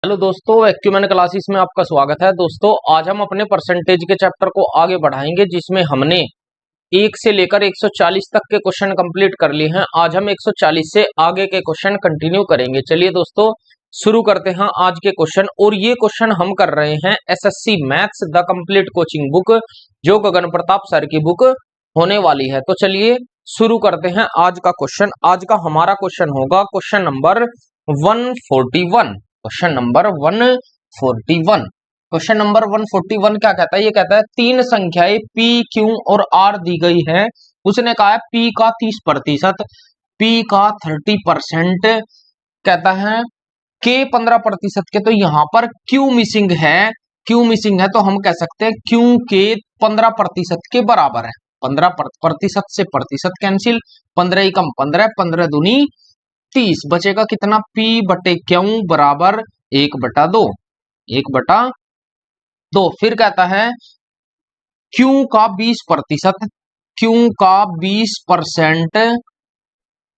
Hello दोस्तों, acumen classes में आपका स्वागत है। दोस्तों, आज हम अपने परसेंटेज के चैप्टर को आगे बढ़ाएंगे, जिसमें हमने 1 से लेकर 140 तक के क्वेश्चन कंप्लीट कर लिए हैं। आज हम 140 से आगे के क्वेश्चन कंटिन्यू करेंगे। चलिए दोस्तों, शुरू करते हैं आज के क्वेश्चन। और ये क्वेश्चन हम कर रहे हैं SSC maths the complete coaching book, जो गगन प्रताप सर की बुक होने वाली है। तो चलिए शुरू करते हैं आज का क्वेश्चन। आज का हमारा क्वेश्चन होगा question number 141। Question number 141। Question number 141 क्या कहता है? ये कहता है तीन संख्याएं P, Q और R दी गई है। उसने कहा है P का 30%, P का 30%, कहता है K 15% के। तो यहाँ पर Q मिसिंग है। Q मिसिंग है तो हम कह सकते हैं Q के 15% के बराबर है। 15% से प्रतिशत कैंसिल, 15 कम 15, 15 दूनी 30, बचेगा कितना? P बटे Q बराबर 1/2, 1/2। फिर कहता है Q का 20%, Q का 20%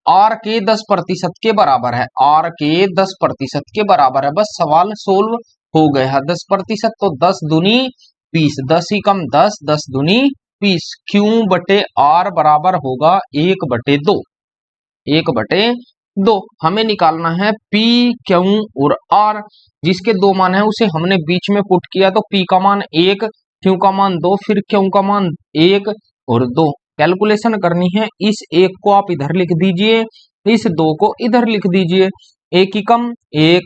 R के 10% के बराबर है, R के 10% के बराबर है। बस सवाल सोल्व हो गया। 10% तो 10 दूनी 20, 10 ही कम 10, 10 दूनी 20। Q बटे R बराबर होगा 1/2, 1/2। हमें निकालना है P, Q और R, जिसके दो मान है उसे हमने बीच में पुट किया। तो P का मान 1, Q का मान 2, फिर Q का मान 1 और 2। कैलकुलेशन करनी है। इस 1 को आप इधर लिख दीजिए, इस 2 को इधर लिख दीजिए। 1 ही कम 1,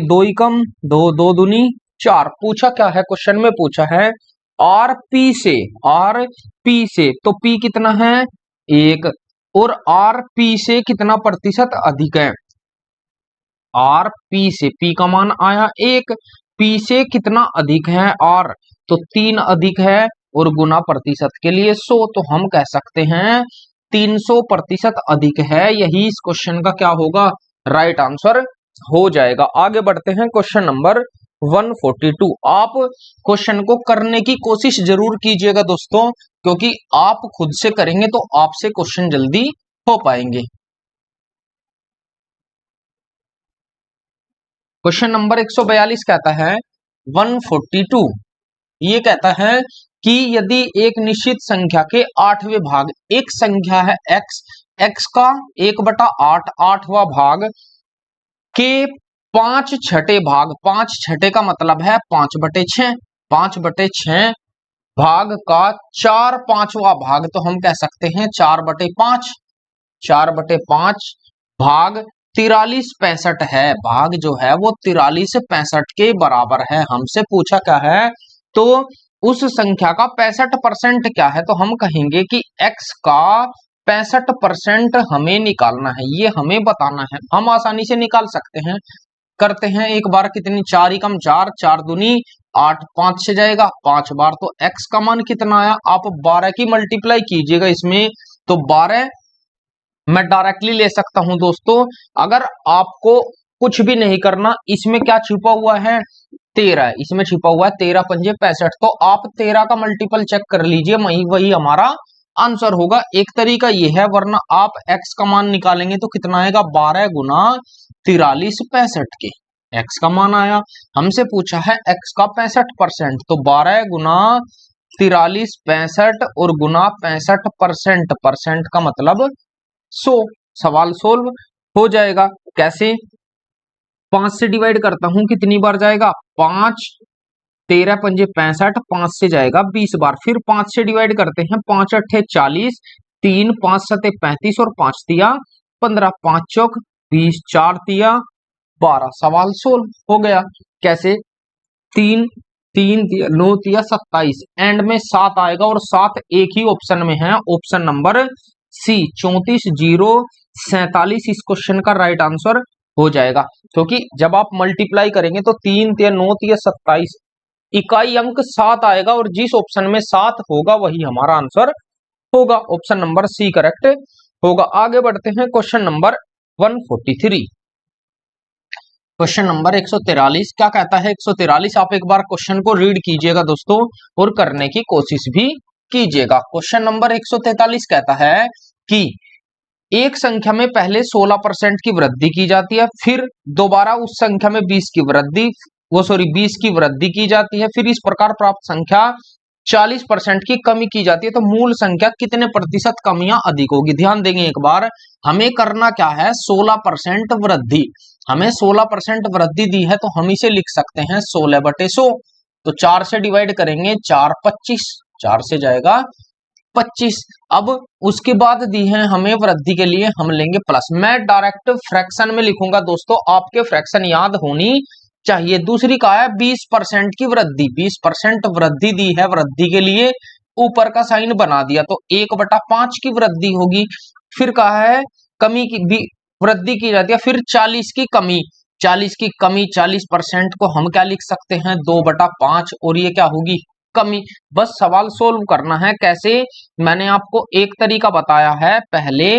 2 ही कम 2, 2 दूनी 4। पूछा क्या है? क्वेश्चन में पूछा है RP से, RP से तो P कितना है? 1, और RP से कितना प्रतिशत अधिक है? RP से P का मान आया 1, P से कितना अधिक है? R, तो 3 अधिक है, और गुना प्रतिशत के लिए 100, तो हम कह सकते हैं 300% अधिक है। यही इस क्वेश्चन का क्या होगा? राइट आंसर हो जाएगा। आगे बढ़ते हैं क्वेश्चन नंबर 142। आप क्वेश्चन को करने की कोशिश जरूर कीजिएगा दोस्तों, क्योंकि आप खुद से करेंगे तो आपसे क्वेश्चन जल्दी हो पाएंगे। क्वेश्चन नंबर 142 कहता है 142, ये कहता है कि यदि एक निश्चित संख्या के 8वें भाग, एक संख्या है x, x का 1/8, 8वां भाग के 5/6 भाग, 5/6 का मतलब है 5/6, 5/6 भाग का 4/5वां भाग, तो हम कह सकते हैं 4/5, 4/5 भाग 43/65 है। भाग जो है वो 43/65 के बराबर है। हमसे पूछा क्या है? तो उस संख्या का 65% क्या है? तो हम कहेंगे कि x का 65% हमें निकालना है, ये हमें बताना है। हम आसानी से निकाल सकते हैं। करते हैं एक बार, कितनी? 4 ही कम 4, 4 दूनी 8, 5 से जाएगा 5 बार, तो x का मान कितना आया? आप 12 की मल्टीप्लाई कीजिएगा इसमें, तो 12 मैं डायरेक्टली ले सकता हूं दोस्तों। अगर आपको कुछ भी नहीं करना, इसमें क्या छिपा हुआ है? 13, इसमें छिपा हुआ है 13 पंजे 65, तो आप 13 का मल्टीपल चेक कर लीजिए, वही हमारा आंसर होगा। एक तरीका ये है, वरना आप x का मान निकालेंगे तो कितना आएगा? 12 गुना 43/65 के x का मान आया। हमसे पूछा है x का 65%, तो 12 गुना 43/65 और गुना 65%, परसेंट का मतलब 100। सवाल सोल्व हो जाएगा। कैसे? 5 से डिवाइड करता हूं, कितनी बार जाएगा? 5, 13 पंजे 65, 5 से जाएगा 20 बार। फिर 5 से डिवाइड करते हैं, 5 अट्ठे 40, 3 5 सते 35 और 5 तिया 15, 5 चौक 20, 4 तिया 12। सवाल सोल्व हो गया। कैसे? 3 3 तिया 9 तिया 27, एंड में 7 आएगा, और 7 एक ही ऑप्शन में है, ऑप्शन नंबर सी 34,047 इस क्वेश्चन का राइट आंसर हो जाएगा। क्योंकि जब आप मल्टीप्लाई करेंगे तो 3 तिया 9 तिया 27, इकाई अंक 7 आएगा, और जिस ऑप्शन में 7 होगा वही हमारा आंसर होगा। ऑप्शन नंबर सी करेक्ट होगा। आगे बढ़ते हैं क्वेश्चन नंबर 143। क्वेश्चन नंबर 143 क्या कहता है? 143, आप एक बार क्वेश्चन को रीड कीजिएगा दोस्तों, और करने की कोशिश भी कीजिएगा। क्वेश्चन नंबर 143 कहता है कि एक संख्या में पहले 16% की वृद्धि की जाती है, फिर दोबारा उस संख्या में 20 की वृद्धि की जाती है, फिर इस प्रकार प्राप्त संख्या 40% की कमी की जाती है, तो मूल संख्या कितने प्रतिशत कम या अधिक होगी? ध्यान देंगे एक बार, हमें करना क्या है, 16% वृद्धि, हमें 16% वृद्धि दी है, तो हम इसे लिख सकते हैं 16/100। तो 4 से डिवाइड करेंगे, 4 25, 4 से जाएगा 25। अब उसके बाद दी है हमें वृद्धि के लिए, हम लेंगे प्लस। मैं डायरेक्ट फ्रैक्शन में लिखूंगा दोस्तों, आपके फ्रैक्शन याद होनी चाहिए। दूसरी कहा है 20% की वृद्धि, 20% वृद्धि दी है, वृद्धि के लिए ऊपर का साइन बना दिया, तो 1/5 की वृद्धि होगी। फिर कहा है कमी की भी वृद्धि की जाती है, फिर 40 की कमी, 40 की कमी, 40% को हम क्या लिख सकते हैं, 2/5, और ये क्या होगी, कमी। बस सवाल सोल्व करना है कैसे, मैंने आपको एक तरीका बताया है, पहले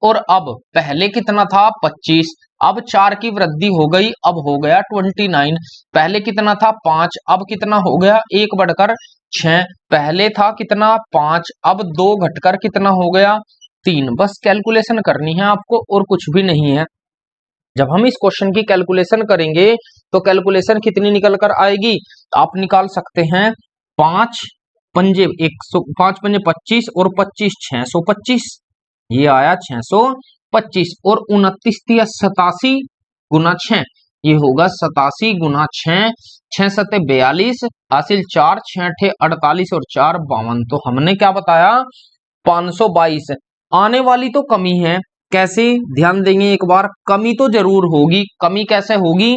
और अब। पहले कितना था 25, अब 4 की वृद्धि हो गई, अब हो गया 29। पहले कितना था 5, अब कितना हो गया 1 बढ़कर 6। पहले था कितना 5, अब 2 घटकर कितना हो गया 3। बस कैलकुलेशन करनी है आपको और कुछ भी नहीं है। जब हम इस क्वेश्चन की कैलकुलेशन करेंगे तो कैलकुलेशन कितनी निकल कर आएगी, आप निकाल सकते हैं 5 पंजे 5 पंजे 25 और 25 625, ये आया 625, और 29 87 गुना 6, ये होगा 87 गुना 6, 6 सत्ते 42, हासिल 4, 6 अठे 48 और 4 52। तो हमने क्या बताया 522। आने वाली तो कमी है, कैसे, ध्यान देंगे एक बार, कमी तो जरूर होगी। कमी कैसे होगी,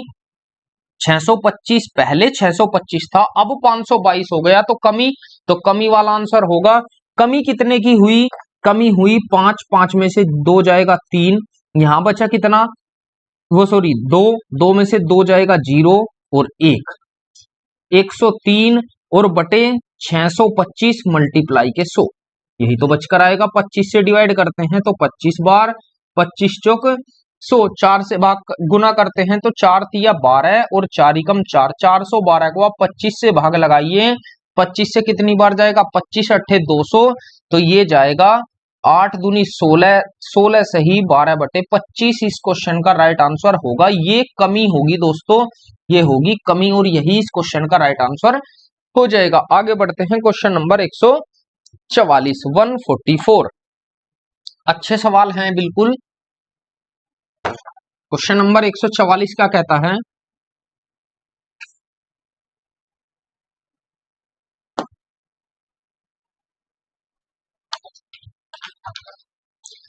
625, पहले 625 था, अब 522 हो गया, तो कमी वाला आंसर होगा। कमी कितने की हुई, कमी हुई 5, 5 में से 2 जाएगा 3, यहां बचा कितना, वो सॉरी 2, 2 में से 2 जाएगा 0 और 1, 103 और बटे 625 मल्टीप्लाई के 100, यही तो बचकर आएगा। 25 से डिवाइड करते हैं तो 25 बार, 25 चौक 100, 4 से भाग गुना करते हैं तो 4 तिया 12 और 4 एकम 4, 412 को आप 25 से भाग लगाइए, 25 से कितनी बार जाएगा, 25 अट्ठे 200, तो ये जाएगा 8 दूनी 16, 16 सही 12/25 इस क्वेश्चन का राइट आंसर होगा। ये कमी होगी दोस्तों, ये होगी कमी, और यही इस क्वेश्चन का राइट आंसर हो जाएगा। आगे बढ़ते हैं, क्वेश्चन नंबर 144, 144। अच्छे सवाल हैं बिल्कुल। क्वेश्चन नंबर 144 क्या कहता है,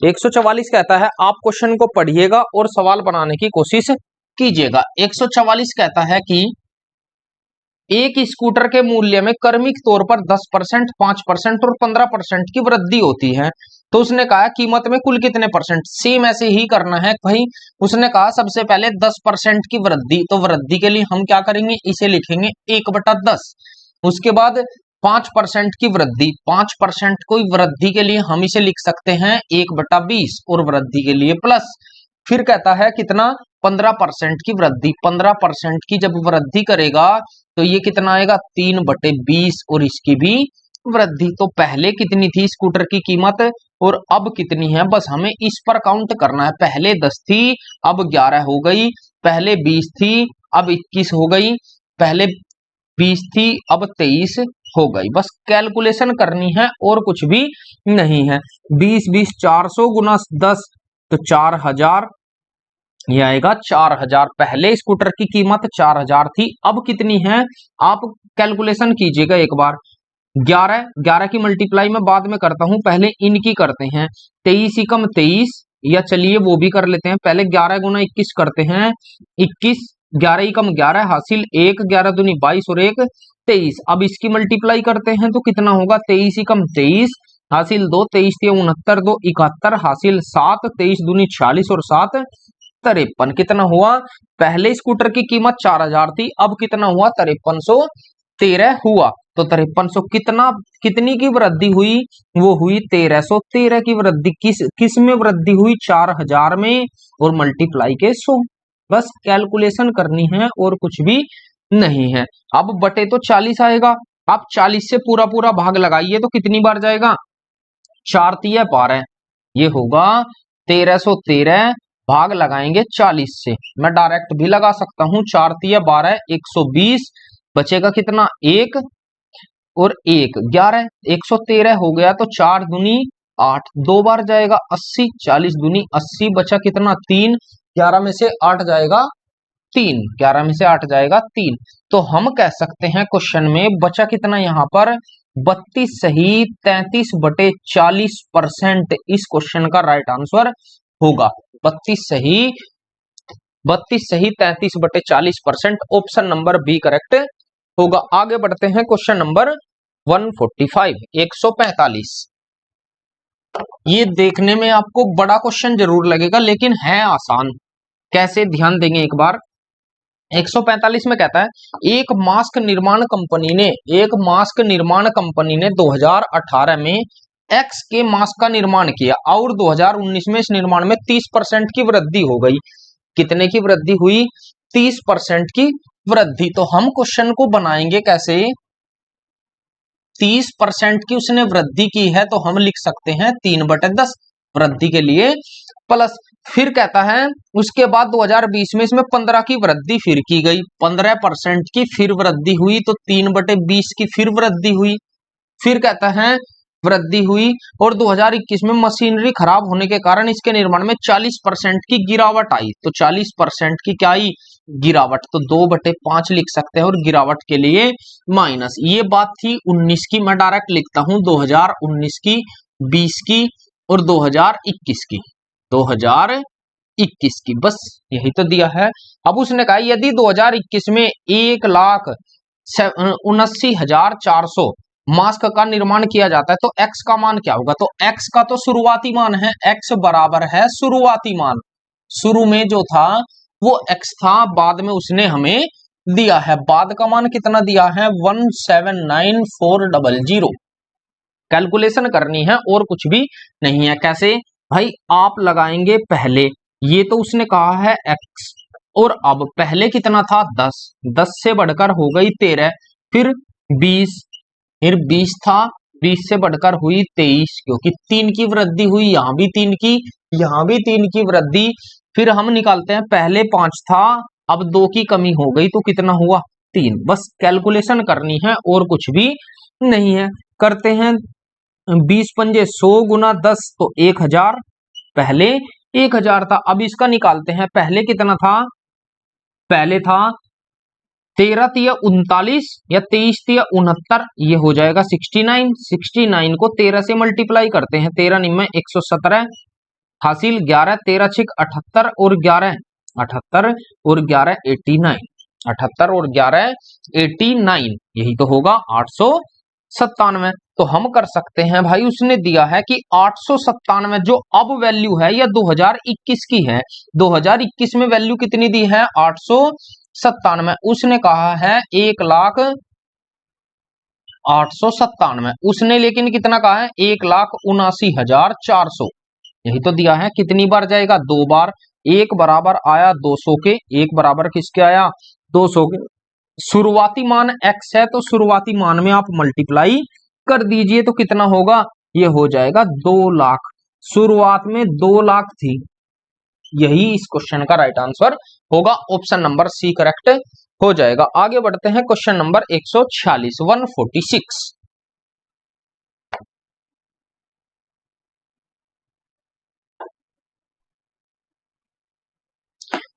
एक सौ चवालीस कहता है, आप क्वेश्चन को पढ़िएगा और सवाल बनाने की कोशिश कीजिएगा। 144 कहता है कि एक स्कूटर के मूल्य में क्रमिक तौर पर 10%, 5% और 15% की वृद्धि होती है, तो उसने कहा कीमत में कुल कितने परसेंट। सेम ऐसे ही करना है भाई, उसने कहा सबसे पहले 10% की वृद्धि, तो वृद्धि के लिए हम क्या करेंगे, इसे लिखेंगे 1/10। उसके बाद 5% की वृद्धि, 5% कोई वृद्धि के लिए हम इसे लिख सकते हैं 1/20, और वृद्धि के लिए प्लस। फिर कहता है कितना 15% की वृद्धि, 15% की जब वृद्धि करेगा तो ये कितना आएगा 3/20, और इसकी भी वृद्धि। तो पहले कितनी थी स्कूटर की कीमत और अब कितनी है, बस हमें इस पर काउंट करना है। पहले 10 थी, अब 11 हो गई, पहले 20 थी, अब 21 हो गई, पहले 20 थी, अब 23 हो गई। बस कैलकुलेशन करनी है और कुछ भी नहीं है। 20 20 400 गुना 10 तो 4000, ये आएगा 4000। पहले स्कूटर की कीमत 4000 थी, अब कितनी है आप कैलकुलेशन कीजिएगा एक बार। 11 की मल्टीप्लाई में बाद में करता हूं, पहले इनकी करते हैं। 23 एकम 23, या चलिए वो भी कर लेते हैं, पहले 11 गुना 21 करते हैं, 21, 11 एकम 11 हासिल 1, 11 दूनी 22 और 1 23। अब इसकी मल्टीप्लाई करते हैं तो कितना होगा, 23 एकम 23 हासिल 2, 23 69, 2 71 हासिल 7, 23 दूनी 46 और 7 53। कितना हुआ, पहले स्कूटर की कीमत 4000 थी, अब कितना हुआ 5313 हुआ। तो 5300 कितनी की वृद्धि हुई, वो हुई 1313 की वृद्धि। किस में वृद्धि हुई, 4000 में, और मल्टीप्लाई के 100। बस कैलकुलेशन करनी है और कुछ भी नहीं है। अब बटे तो 40 आएगा, आप 40 से पूरा पूरा भाग लगाइए तो कितनी बार जाएगा, 4 तिया 12, ये होगा 1313 भाग लगाएंगे 40 से, मैं डायरेक्ट भी लगा सकता हूं, 4 तिया 12, 120 बचेगा कितना, 1 और 1 11, 113 हो गया तो 4 दूनी 8, 2 बार जाएगा 80, 40 दूनी 80 बचा कितना 3, 11 में से 8 जाएगा 3, 11 में से 8 जाएगा 3। तो हम कह सकते हैं क्वेश्चन में बचा कितना यहाँ पर 32 सही 33/40% इस क्वेश्चन का राइट आंसर होगा। 32 सही 33/40%, ऑप्शन नंबर बी करेक्ट होगा। आगे बढ़ते हैं क्वेश्चन नंबर 145, 145। ये देखने में आपको बड़ा क्वेश्चन जरूर लगेगा लेकिन है आसान। कैसे, ध्यान देंगे एक बार। 145 में कहता है एक मास्क निर्माण कंपनी ने 2018 में एक्स के मास्क का निर्माण किया और 2019 में इस निर्माण में 30% की वृद्धि हो गई। कितने की वृद्धि हुई, 30% की वृद्धि। तो हम क्वेश्चन को बनाएंगे कैसे, 30% की उसने वृद्धि की है तो हम लिख सकते हैं 3/10 वृद्धि के लिए, प्लस फिर कहता है उसके बाद 2020 में इसमें 15 की वृद्धि फिर की गई, 15% की फिर वृद्धि हुई तो 3/20 की फिर वृद्धि हुई। फिर कहता है वृद्धि हुई और 2021 में मशीनरी खराब होने के कारण इसके निर्माण में 40% की गिरावट आई। तो 40% की क्या आई, गिरावट। तो 2/5 लिख सकते हैं और गिरावट के लिए माइनस। ये बात थी 19 की, मैं डायरेक्ट लिखता हूं 2019 की, 20 की और 2021 की, 2021 की, बस यही तो दिया है। अब उसने कहा यदि 2021 में 1,79,400 मास्क का निर्माण किया जाता है तो x का मान क्या होगा। तो x का तो शुरुआती मान है, x बराबर है शुरुआती मान, शुरू में जो था वो x था, बाद में उसने हमें दिया है, बाद का मान कितना दिया है 1,79,400। कैलकुलेशन करनी है और कुछ भी नहीं है। कैसे भाई, आप लगाएंगे पहले, ये तो उसने कहा है x, और अब पहले कितना था 10, 10 से बढ़कर हो गई 13, फिर 20, फिर 20 था, 20 से बढ़कर हुई 23, क्योंकि 3 की वृद्धि हुई, यहां भी 3 की, यहां भी 3 की वृद्धि। फिर हम निकालते हैं, पहले 5 था, अब 2 की कमी हो गई तो कितना हुआ 3। बस कैलकुलेशन करनी है और कुछ भी नहीं है। करते हैं 20 पंजे 100 गुना 10 तो 1000, पहले 1000 था। अब इसका निकालते हैं, पहले कितना था, पहले था 13 तिया 39 या 23 तिया 69, ये हो जाएगा 69। 69 को 13 से मल्टीप्लाई करते हैं, 13 निम्न 117 हासिल 11, 13 छिक 78 और 11 78 और 11 89, 78 और 11 89, यही तो होगा 897। तो हम कर सकते हैं भाई, उसने दिया है कि 897 जो अब वैल्यू है यह 2021 की है। 2021 में वैल्यू कितनी दी है 897, उसने कहा है 1,0897, उसने लेकिन कितना कहा है 1,79,400, यही तो दिया है। कितनी बार जाएगा, 2 बार। एक बराबर आया 200 के, एक बराबर किसके आया 200 के। शुरुआती मान x है तो शुरुआती मान में आप मल्टीप्लाई कर दीजिए तो कितना होगा, ये हो जाएगा 2 लाख। शुरुआत में 2 लाख थी, यही इस क्वेश्चन का राइट आंसर होगा। ऑप्शन नंबर सी करेक्ट हो जाएगा। आगे बढ़ते हैं क्वेश्चन नंबर 146, 146।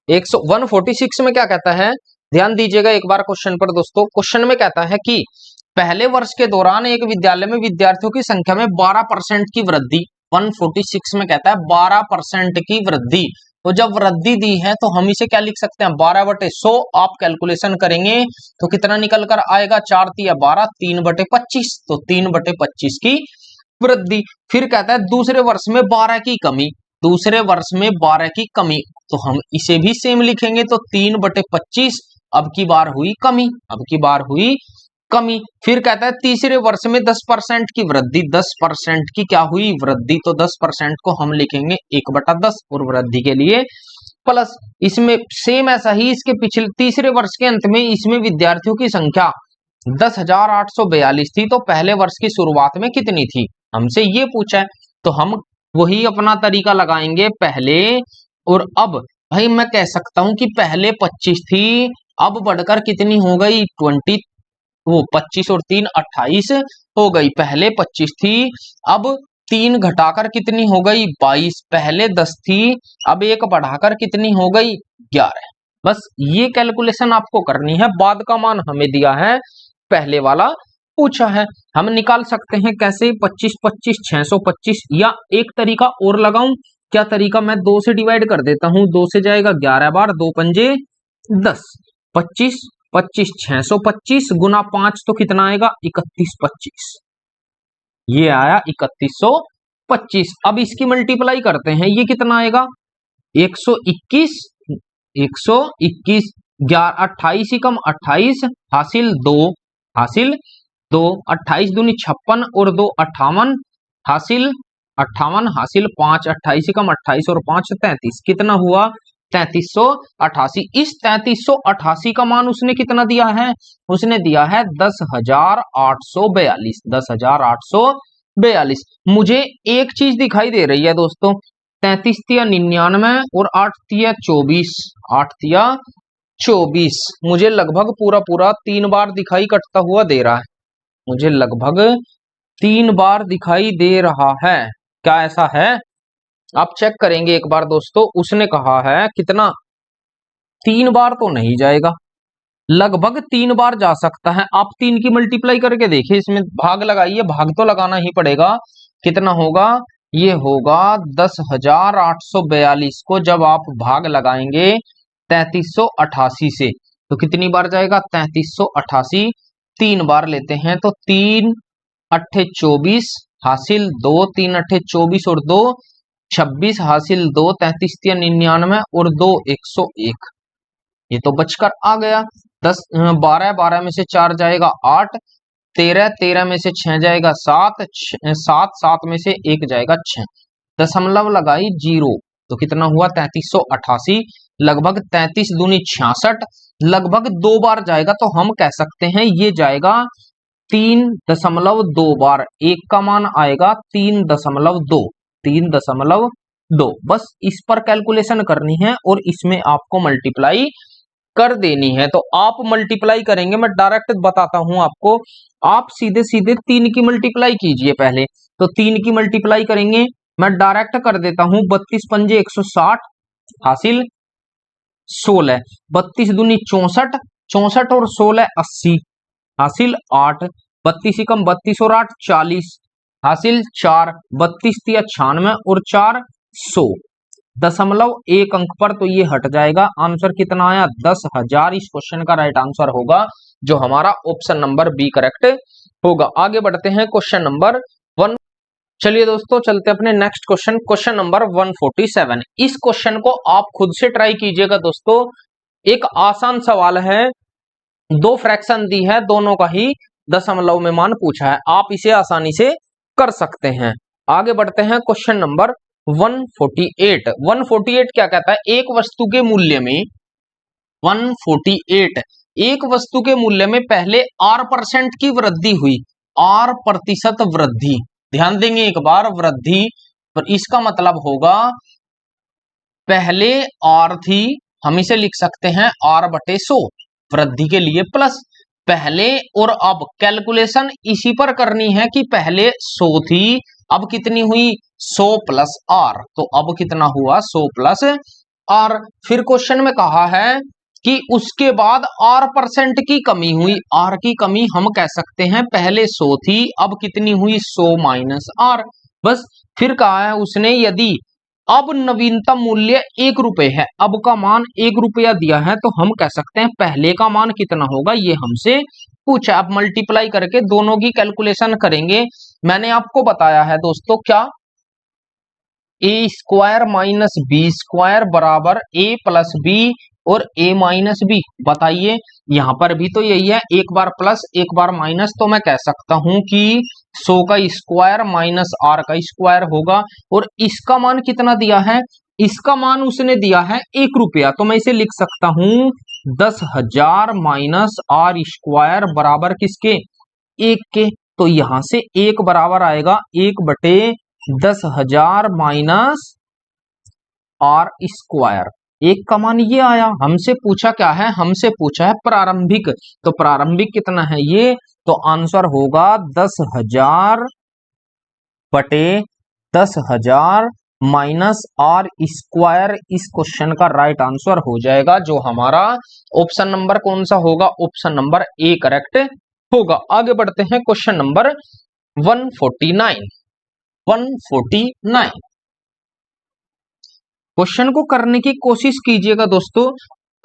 146 में क्या कहता है, ध्यान दीजिएगा एक बार क्वेश्चन पर दोस्तों। क्वेश्चन में कहता है कि पहले वर्ष के दौरान एक विद्यालय में विद्यार्थियों की संख्या में 12% की वृद्धि। 146 में कहता है 12% की वृद्धि। तो जब वृद्धि दी है तो हम इसे क्या लिख सकते हैं 12/100। आप कैलकुलेशन करेंगे तो कितना निकल कर आएगा, 4 तिया 12, 3/25, तो 3/25 की वृद्धि। फिर कहता है दूसरे वर्ष में 12 की कमी, दूसरे वर्ष में 12 की कमी, तो हम इसे भी सेम लिखेंगे तो 3/25, अब की बार हुई कमी, अब की बार हुई कमी। फिर कहता है तीसरे वर्ष में 10% की वृद्धि, 10% की क्या हुई वृद्धि, तो 10% को हम लिखेंगे 1/10 और वृद्धि के लिए प्लस। इसमें सेम ऐसा ही इसके पिछले तीसरे वर्ष के अंत में इसमें विद्यार्थियों की संख्या 10,842 थी, तो पहले वर्ष की शुरुआत में कितनी थी, हमसे ये पूछा है। तो हम वही अपना तरीका लगाएंगे पहले और अब। भाई मैं कह सकता हूं कि पहले 25 थी, अब बढ़कर कितनी हो गई 20, वो 25 और 3 28 हो गई। पहले 25 थी, अब 3 घटाकर कितनी हो गई 22। पहले 10 थी, अब 1 बढ़ाकर कितनी हो गई 11। बस ये कैलकुलेशन आपको करनी है। बाद का मान हमें दिया है, पहले वाला पूछा है। हम निकाल सकते हैं कैसे, 25 25 625, या एक तरीका और लगाऊं। क्या तरीका, मैं 2 से डिवाइड कर देता हूं, 2 से जाएगा 11 बार, 2 पंजे 10, 25 25 625 गुना 5 तो कितना आएगा 3125, ये आया 3125। अब इसकी मल्टीप्लाई करते हैं, ये कितना आएगा 121, 121, 28 ही कम 28, हासिल 2, हासिल 2, 28 दूनी 56 और 2 58, हासिल 58, हासिल 5, 28 ही कम 28 और 5 33, कितना हुआ 3388। इस 3388 का मान उसने कितना दिया है, उसने दिया है 10,842, 10,842। मुझे एक चीज दिखाई दे रही है दोस्तों, 33 तिया 99 और 8 तिया 24, 8 तिया 24, मुझे लगभग पूरा पूरा 3 बार दिखाई कटता हुआ दे रहा है, मुझे लगभग 3 बार दिखाई दे रहा है। क्या ऐसा है, आप चेक करेंगे एक बार दोस्तों। उसने कहा है कितना, 3 बार तो नहीं जाएगा, लगभग 3 बार जा सकता है। आप 3 की मल्टीप्लाई करके देखिए, इसमें भाग लगाइए, भाग तो लगाना ही पड़ेगा। कितना होगा, ये होगा 10,842 को जब आप भाग लगाएंगे 3388 से तो कितनी बार जाएगा 3388। 3 बार लेते हैं तो 3 अट्ठे 24, हासिल 2, 3 अट्ठे 24 और 2 26, हासिल 2, 33 तिया 99 और 2 101, ये तो बचकर आ गया। 10 12, 12 में से 4 जाएगा 8, 13, 13 में से 6 जाएगा 7, 7, 7 में से 1 जाएगा 6, दशमलव लगाई 0 तो कितना हुआ 3388। लगभग 33 दूनी 66, लगभग 2 बार जाएगा, तो हम कह सकते हैं ये जाएगा 3.2 बार। एक का मान आएगा 3.2, 3.2। बस इस पर कैलकुलेशन करनी है और इसमें आपको मल्टीप्लाई कर देनी है। तो आप मल्टीप्लाई करेंगे, मैं डायरेक्ट बताता हूं आपको, आप सीधे सीधे 3 की मल्टीप्लाई कीजिए पहले। तो 3 की मल्टीप्लाई करेंगे, मैं डायरेक्ट कर देता हूं, 32 पंजे 160, हासिल 16, 32 दूनी 64, 64 और 16 80, हासिल 8, 32 कम 32 और 8 40, हासिल 4, 32 तिया 96 और 4 100, दशमलव 1 अंक पर तो ये हट जाएगा। आंसर कितना आया 10,000। इस क्वेश्चन का राइट आंसर होगा जो हमारा ऑप्शन नंबर बी करेक्ट होगा। आगे बढ़ते हैं क्वेश्चन नंबर 1। चलिए दोस्तों चलते अपने नेक्स्ट क्वेश्चन, क्वेश्चन नंबर 147। इस क्वेश्चन को आप खुद से ट्राई कीजिएगा दोस्तों। एक आसान सवाल है, 2 फ्रैक्शन दी है, दोनों का ही दशमलव में मान पूछा है, आप इसे आसानी से कर सकते हैं। आगे बढ़ते हैं क्वेश्चन नंबर 148। 148 क्या कहता है, एक वस्तु के मूल्य में 148, एक वस्तु के मूल्य में पहले R% की वृद्धि हुई, R% वृद्धि, ध्यान देंगे एक बार, वृद्धि, पर इसका मतलब होगा पहले R थी, हम इसे लिख सकते हैं R/100, वृद्धि के लिए प्लस, पहले और अब कैलकुलेशन इसी पर करनी है कि पहले 100 थी, अब कितनी हुई 100 प्लस R, तो अब कितना हुआ 100 प्लस R। फिर क्वेश्चन में कहा है कि उसके बाद R% की कमी हुई, R की कमी हम कह सकते हैं पहले 100 थी, अब कितनी हुई 100 माइनस R। बस फिर कहा है उसने यदि अब नवीनतम मूल्य 1 रुपए है, अब का मान 1 रुपया दिया है, तो हम कह सकते हैं पहले का मान कितना होगा, ये हमसे पूछा। अब मल्टीप्लाई करके दोनों की कैलकुलेशन करेंगे। मैंने आपको बताया है दोस्तों क्या, ए स्क्वायर माइनस बी स्क्वायर बराबर ए प्लस बी और ए माइनस बी। बताइए यहां पर भी तो यही है, एक बार प्लस एक बार माइनस, तो मैं कह सकता हूं कि 100 का स्क्वायर माइनस R का स्क्वायर होगा। और इसका मान कितना दिया है, इसका मान उसने दिया है 1 रुपया, तो मैं इसे लिख सकता हूं 10,000 माइनस R स्क्वायर बराबर किसके, 1 के। तो यहां से 1 बराबर आएगा 1/10,000, 10,000 माइनस आर स्क्वायर। एक का मान ये आया। हमसे पूछा क्या है, हमसे पूछा है प्रारंभिक, तो प्रारंभिक कितना है ये, तो आंसर होगा 10,000 बटे 10,000 माइनस आर स्क्वायर। इस क्वेश्चन का राइट आंसर हो जाएगा जो हमारा ऑप्शन नंबर कौन सा होगा, ऑप्शन नंबर ए करेक्ट होगा। आगे बढ़ते हैं क्वेश्चन नंबर 149। क्वेश्चन को करने की कोशिश कीजिएगा दोस्तों,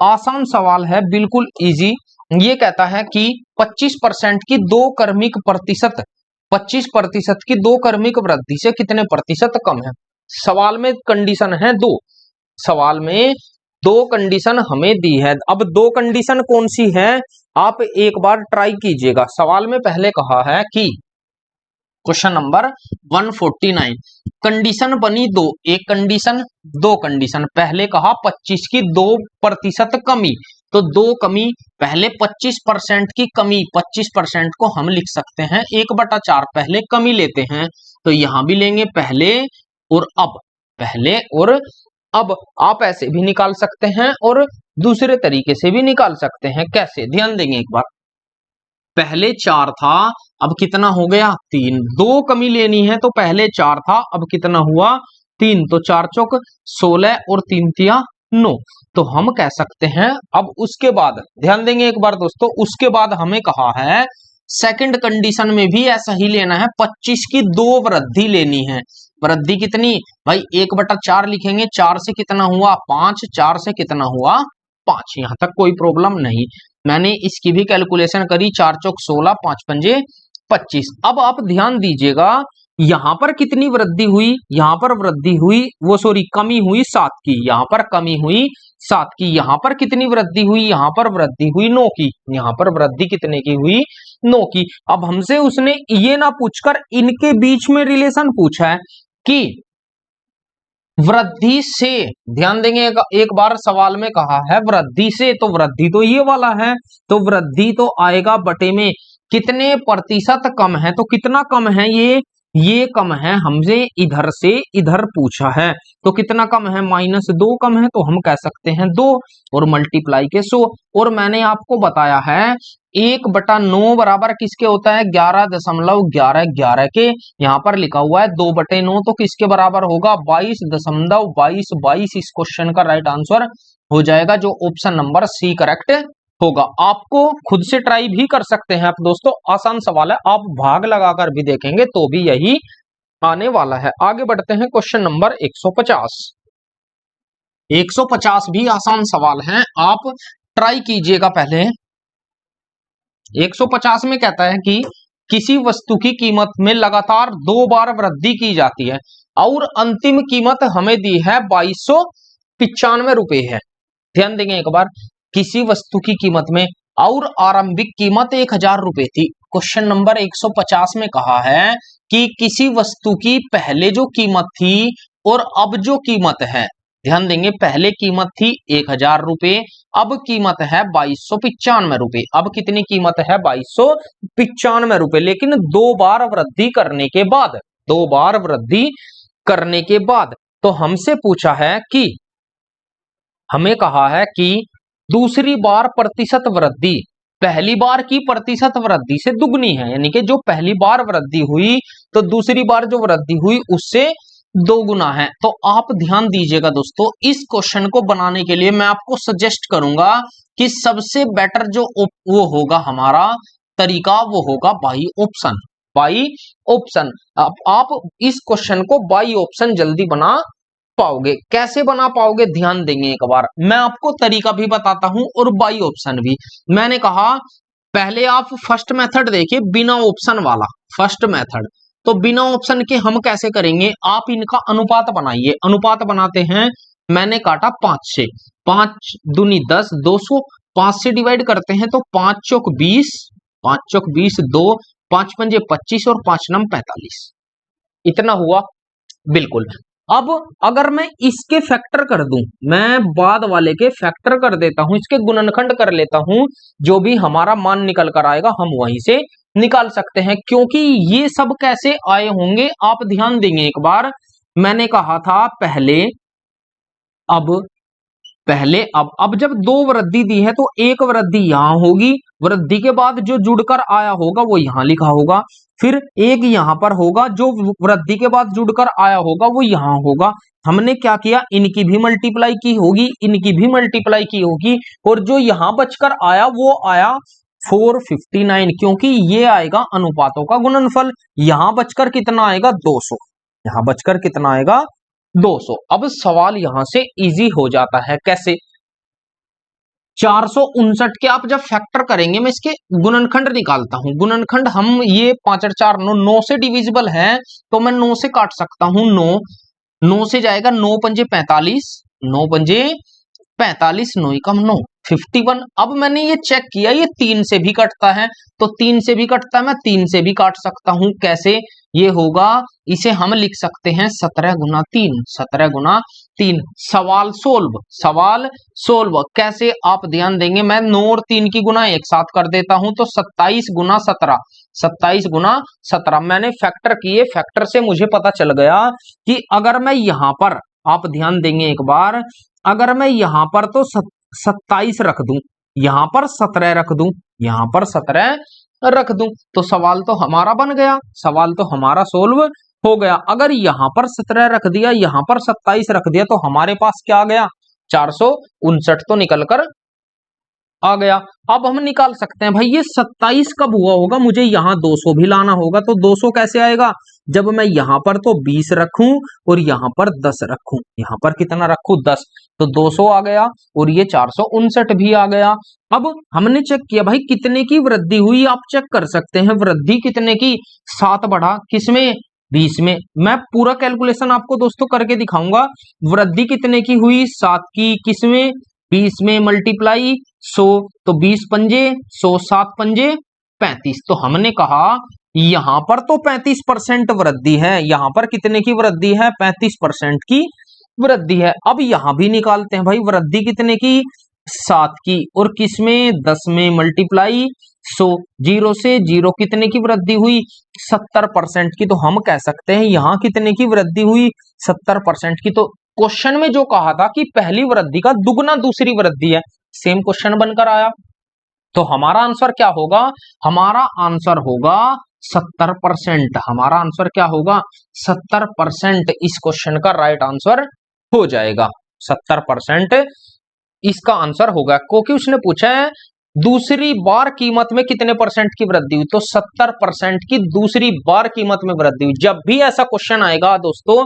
आसान सवाल है, बिल्कुल इजी। ये कहता है कि 25% की दो क्रमिक प्रतिशत, 25% की दो क्रमिक वृद्धि से कितने प्रतिशत कम है। सवाल में कंडीशन है दो, सवाल में दो कंडीशन हमें दी है। अब दो कंडीशन कौन सी है, आप एक बार ट्राई कीजिएगा। सवाल में पहले कहा है कि क्वेश्चन नंबर 149 कंडीशन बनी दो, एक कंडीशन दो कंडीशन। पहले कहा 25 की 2% कमी, तो दो कमी, पहले 25% की कमी, 25% को हम लिख सकते हैं 1/4, पहले कमी लेते हैं तो यहां भी लेंगे पहले और अब, पहले और अब। आप ऐसे भी निकाल सकते हैं और दूसरे तरीके से भी निकाल सकते हैं। कैसे, ध्यान देंगे एक बार। पहले 4 था, अब कितना हो गया 3, दो कमी लेनी है तो पहले 4 था, अब कितना हुआ 3, तो 4 चौक 16 और 3 तिया 9। तो हम कह सकते हैं, अब उसके बाद ध्यान देंगे एक बार दोस्तों, उसके बाद हमें कहा है सेकंड कंडीशन में भी ऐसा ही लेना है, 25 की 2 वृद्धि लेनी है। वृद्धि कितनी भाई, 1/4 लिखेंगे, 4 से कितना हुआ 5, 4 से कितना हुआ 5, यहां तक कोई प्रॉब्लम नहीं। मैंने इसकी भी कैलकुलेशन करी, 4 चौक 16, 5 पंजे 25। अब आप ध्यान दीजिएगा, यहां पर कितनी वृद्धि हुई, यहां पर वृद्धि हुई, वो सॉरी कमी हुई 7 की, यहां पर कमी हुई 7 की। यहां पर कितनी वृद्धि हुई, यहां पर वृद्धि हुई 9 की, यहां पर वृद्धि कितने की हुई 9 की। अब हमसे उसने ये ना पूछकर इनके बीच में रिलेशन पूछा है कि वृद्धि से, ध्यान देंगे एक बार सवाल में कहा है वृद्धि से, तो वृद्धि तो ये वाला है, तो वृद्धि तो आएगा बटे में कितने प्रतिशत कम है, तो कितना कम है ये कम है, हमसे इधर से इधर पूछा है तो कितना कम है -2 कम है, तो हम कह सकते हैं 2 और मल्टीप्लाई के 100। और मैंने आपको बताया है 1/9 बराबर किसके होता है 11.11 के, यहां पर लिखा हुआ है 2/9, तो किसके बराबर होगा 22.2222। इस क्वेश्चन का राइट आंसर हो जाएगा जो ऑप्शन नंबर सी करेक्ट होगा। आपको खुद से ट्राई भी कर सकते हैं आप दोस्तों, आसान सवाल है, आप भाग लगाकर भी देखेंगे तो भी यही आने वाला है। आगे बढ़ते हैं क्वेश्चन नंबर 150। 150 भी आसान सवाल है, आप ट्राई कीजिएगा पहले। 150 में कहता है कि किसी वस्तु की कीमत में लगातार 2 बार वृद्धि की जाती है और अंतिम कीमत हमें दी है 2295 रुपए है। ध्यान देंगे एक बार, किसी वस्तु की कीमत में और आरंभिक कीमत 1000 रुपए थी। क्वेश्चन नंबर 150 में कहा है कि किसी वस्तु की पहले जो कीमत थी और अब जो कीमत है, ध्यान देंगे पहले कीमत थी 1000 रुपए, अब कीमत है 2295 रुपए। अब कितनी कीमत है 2295 रुपए, लेकिन 2 बार वृद्धि करने के बाद, 2 बार वृद्धि करने के बाद, तो हमसे पूछा है कि, हमें कहा है कि दूसरी बार प्रतिशत वृद्धि पहली बार की प्रतिशत वृद्धि से दुगनी है, यानी कि जो पहली बार वृद्धि हुई तो दूसरी बार जो वृद्धि हुई उससे 2 गुना है। तो आप ध्यान दीजिएगा दोस्तों, इस क्वेश्चन को बनाने के लिए मैं आपको सजेस्ट करूंगा कि सबसे बेटर जो वो होगा हमारा तरीका, वो होगा बाई ऑप्शन। बाई ऑप्शन, आप इस क्वेश्चन को बाई ऑप्शन जल्दी बना पाओगे। कैसे बना पाओगे, ध्यान देंगे एक बार, मैं आपको तरीका भी बताता हूं और बाई ऑप्शन भी। मैंने कहा पहले आप फर्स्ट मेथड देखिए, बिना ऑप्शन वाला फर्स्ट मेथड। तो बिना ऑप्शन के हम कैसे करेंगे, आप इनका अनुपात बनाइए। अनुपात बनाते हैं, मैंने काटा 5 से, 5 दूनी 10, 200, 5 से डिवाइड करते हैं तो 5 चौक 20, 5 चौक 20, 2, 5 पंजे 25 और 5 नम 45, इतना हुआ। बिल्कुल, अब अगर मैं इसके फैक्टर कर दूं, मैं बाद वाले के फैक्टर कर देता हूं, इसके गुणनखंड कर लेता हूं, जो भी हमारा मान निकल कर आएगा हम वहीं से निकाल सकते हैं, क्योंकि ये सब कैसे आए होंगे आप ध्यान देंगे एक बार। मैंने कहा था पहले अब अब जब दो वृद्धि दी है तो एक वृद्धि यहां होगी, वृद्धि के बाद जो जुड़कर आया होगा वो यहां लिखा होगा, फिर एक यहां पर होगा जो वृद्धि के बाद जुड़कर आया होगा वो यहां होगा। हमने क्या किया, इनकी भी मल्टीप्लाई की होगी, इनकी भी मल्टीप्लाई की होगी, और जो यहां बचकर आया वो आया 459, क्योंकि ये आएगा अनुपातों का गुणनफल। यहां बचकर कितना आएगा 200, यहां बचकर कितना आएगा 200। अब सवाल यहां से इजी हो जाता है, कैसे 459 के आप जब फैक्टर करेंगे, मैं इसके गुणनखंड निकालता हूं। गुणनखंड हम ये 5 और 4 9 से डिविजिबल है, तो मैं 9 से काट सकता हूं। 9 से जाएगा 9 पंजे 45, 9 पंजे 45, 9 कम 9 51। अब मैंने ये चेक किया ये 3 से भी कटता है, तो 3 से भी कटता है, मैं 3 से भी काट सकता हूं। कैसे, ये होगा, इसे हम लिख सकते हैं 17 गुना 3, 17 गुना 3। सवाल सोल्व कैसे आप ध्यान देंगे, मैं 9 और 3 की गुना एक साथ कर देता हूं, तो 27 गुना 17, 27 गुना 17। मैंने फैक्टर किए, फैक्टर से मुझे पता चल गया कि अगर मैं यहां पर, आप ध्यान देंगे एक बार, अगर मैं यहां पर तो 27 रख दूं, यहां पर 17 रख दूं, यहां पर 17 रख दूं, तो सवाल तो हमारा बन गया, सवाल तो हमारा सोल्व हो गया। अगर यहां पर 17 रख दिया, यहां पर 27 रख दिया, तो हमारे पास क्या आ गया, 459 तो निकलकर आ गया। अब हम निकाल सकते हैं भाई ये 27 कब हुआ होगा, मुझे यहां 200 भी लाना होगा, तो 200 कैसे आएगा, जब मैं यहां पर तो 20 रखूं और यहां पर 10 रखूं, यहां पर कितना रखूं 10, तो 200 आ गया, और ये 459 भी आ गया। अब हमने चेक किया भाई कितने की वृद्धि हुई, आप चेक कर सकते हैं वृद्धि कितने की, 7 बढ़ा किसमें, 20 में। मैं पूरा कैलकुलेशन आपको दोस्तों करके दिखाऊंगा, वृद्धि कितने की हुई, 7 की किसमें, 20 में, मल्टीप्लाई 100, तो 20 पंजे 100, 7 पंजे 35। तो हमने कहा यहां पर तो 35% वृद्धि है, यहां पर कितने की वृद्धि है, 35% की वृद्धि है। अब यहां भी निकालते हैं भाई, वृद्धि कितने की, 7 की, और किसमें 10 में, मल्टीप्लाई 100, 0 से 0 कितने की वृद्धि हुई, 70% की। तो हम कह सकते हैं यहां कितने की वृद्धि हुई, 70% की। तो क्वेश्चन में जो कहा था कि पहली वृद्धि का दुगना दूसरी वृद्धि है, सेम क्वेश्चन बनकर आया। तो हमारा आंसर क्या होगा, हमारा आंसर होगा 70%। हमारा आंसर क्या होगा, 70% इस क्वेश्चन का राइट आंसर हो जाएगा, 70% इसका आंसर होगा, क्योंकि उसने पूछा है दूसरी बार कीमत में कितने परसेंट की वृद्धि हुई, तो 70% की दूसरी बार कीमत में वृद्धि हुई। जब भी ऐसा क्वेश्चन आएगा दोस्तों,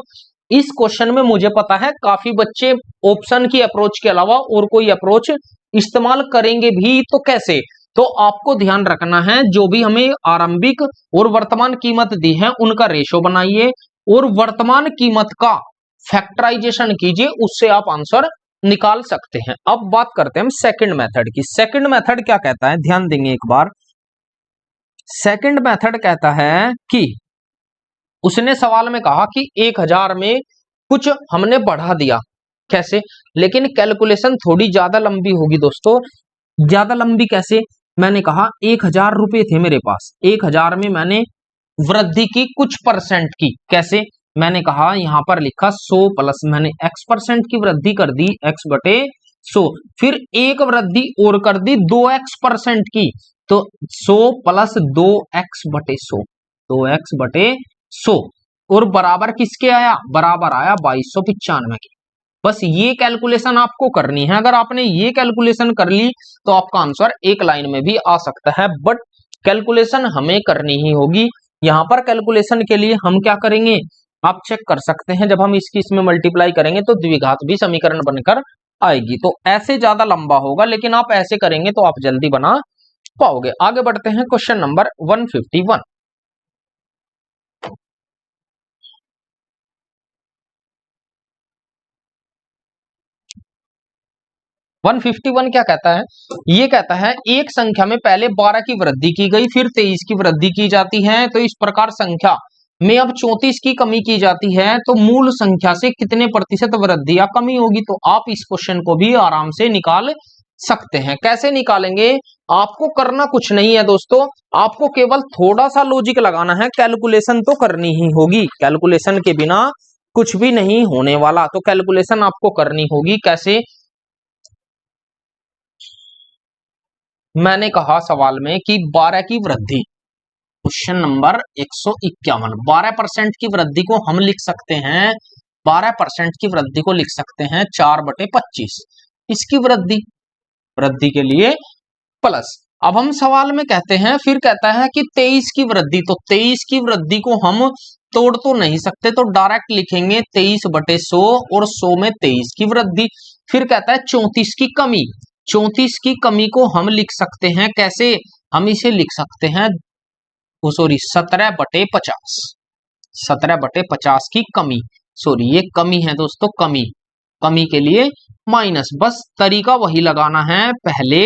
इस क्वेश्चन में मुझे पता है काफी बच्चे ऑप्शन की अप्रोच के अलावा और कोई अप्रोच इस्तेमाल करेंगे भी, तो कैसे, तो आपको ध्यान रखना है जो भी हमें आरंभिक और वर्तमान कीमत दी है उनका रेशो बनाइए और वर्तमान कीमत का फैक्टराइजेशन कीजिए, उससे आप आंसर निकाल सकते हैं। अब बात करते हैं हम सेकंड मेथड की। सेकंड मेथड क्या कहता है, ध्यान देंगे एक बार। सेकंड मेथड कहता है कि उसने सवाल में कहा कि 1000 में कुछ हमने बढ़ा दिया, कैसे, लेकिन कैलकुलेशन थोड़ी ज्यादा लंबी होगी दोस्तों। ज्यादा लंबी कैसे, मैंने कहा 1000 रुपए थे मेरे पास, 1000 में मैंने वृद्धि की कुछ परसेंट की, कैसे, मैंने कहा यहां पर लिखा 100 प्लस मैंने x% की वृद्धि कर दी, x बटे 100, फिर एक वृद्धि और कर दी 2x% की, तो 100 प्लस 2x बटे 100, 2x बटे 100, और बराबर किसके आया, बराबर आया 2295 के। बस ये कैलकुलेशन आपको करनी है, अगर आपने ये कैलकुलेशन कर ली तो आपका आंसर एक लाइन में भी आ सकता है, बट कैलकुलेशन हमें करनी ही होगी। यहां पर कैलकुलेशन के लिए हम क्या करेंगे, आप चेक कर सकते हैं, जब हम इसकी इसमें मल्टीप्लाई करेंगे तो द्विघात भी समीकरण बनकर आएगी। तो ऐसे ज्यादा लंबा होगा, लेकिन आप ऐसे करेंगे तो आप जल्दी बना पाओगे। आगे बढ़ते हैं, क्वेश्चन नंबर 151। 151 क्या कहता है, ये कहता है एक संख्या में पहले 12 की वृद्धि की गई, फिर 23 की वृद्धि की जाती है, तो इस प्रकार संख्या में अब 34 की कमी की जाती है, तो मूल संख्या से कितने प्रतिशत वृद्धि या कमी होगी। तो आप इस क्वेश्चन को भी आराम से निकाल सकते हैं। कैसे निकालेंगे? आपको करना कुछ नहीं है दोस्तों, आपको केवल थोड़ा सा लॉजिक लगाना है, कैलकुलेशन तो करनी ही होगी, कैलकुलेशन के बिना कुछ भी नहीं होने वाला, तो कैलकुलेशन आपको करनी होगी। कैसे? मैंने कहा सवाल में कि 12 की वृद्धि, क्वेश्चन नंबर 151, 12% की वृद्धि को हम लिख सकते हैं, 12% की वृद्धि को लिख सकते हैं 4/25, इसकी वृद्धि, वृद्धि के लिए प्लस। अब हम सवाल में कहते हैं, फिर कहता है कि 23 की वृद्धि, तो 23 की वृद्धि को हम तोड़ तो नहीं सकते, तो डायरेक्ट लिखेंगे 23/100 और 100 में 23 की वृद्धि। फिर कहता है 34 की कमी, 34 की कमी को हम लिख सकते हैं कैसे? हम इसे लिख सकते हैं, सॉरी 17/50, 17/50 की कमी, सॉरी ये कमी है दोस्तों, कमी, कमी के लिए माइनस, बस तरीका वही लगाना है पहले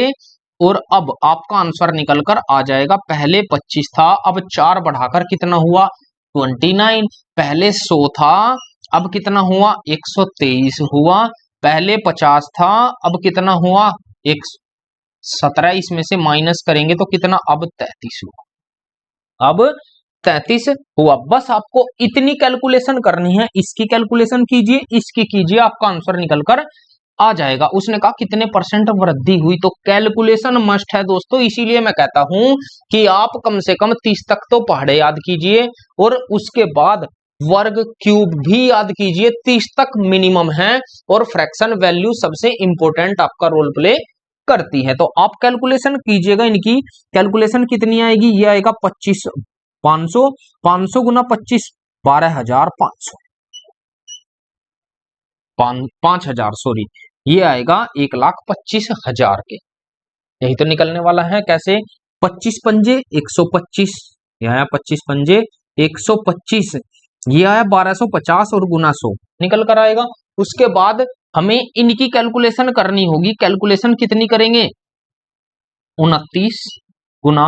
और अब, आपका आंसर निकल कर आ जाएगा। पहले 25 था, अब 4 बढ़ाकर कितना हुआ? 29। पहले 100 था, अब कितना हुआ? 123 हुआ। पहले 50 था, अब कितना हुआ? 17, इसमें से माइनस करेंगे तो कितना? अब 33 हुआ, अब 33 हुआ। बस आपको इतनी कैलकुलेशन करनी है, इसकी कैलकुलेशन कीजिए, इसकी कीजिए, आपका आंसर निकल कर आ जाएगा। उसने कहा कितने परसेंट वृद्धि हुई, तो कैलकुलेशन मस्ट है दोस्तों, इसीलिए मैं कहता हूं कि आप कम से कम 30 तक तो पहाड़े याद कीजिए और उसके बाद वर्ग क्यूब भी याद कीजिए, 30 तक मिनिमम है, और फ्रैक्शन वैल्यू सबसे इंपॉर्टेंट आपका रोल प्ले करती है। तो आप कैलकुलेशन कीजिएगा, इनकी कैलकुलेशन कितनी आएगी? ये आएगा 500 गुना 25, 12,500, 5,000, सॉरी ये आएगा 1,25,000 के, यही तो निकलने वाला है। कैसे? 25 पंजे 125, यह आया 25 पंजे 125, ये आया 1250 और गुना 100 निकल कर आएगा। उसके बाद हमें इनकी कैलकुलेशन करनी होगी, कैलकुलेशन कितनी करेंगे? 29 गुना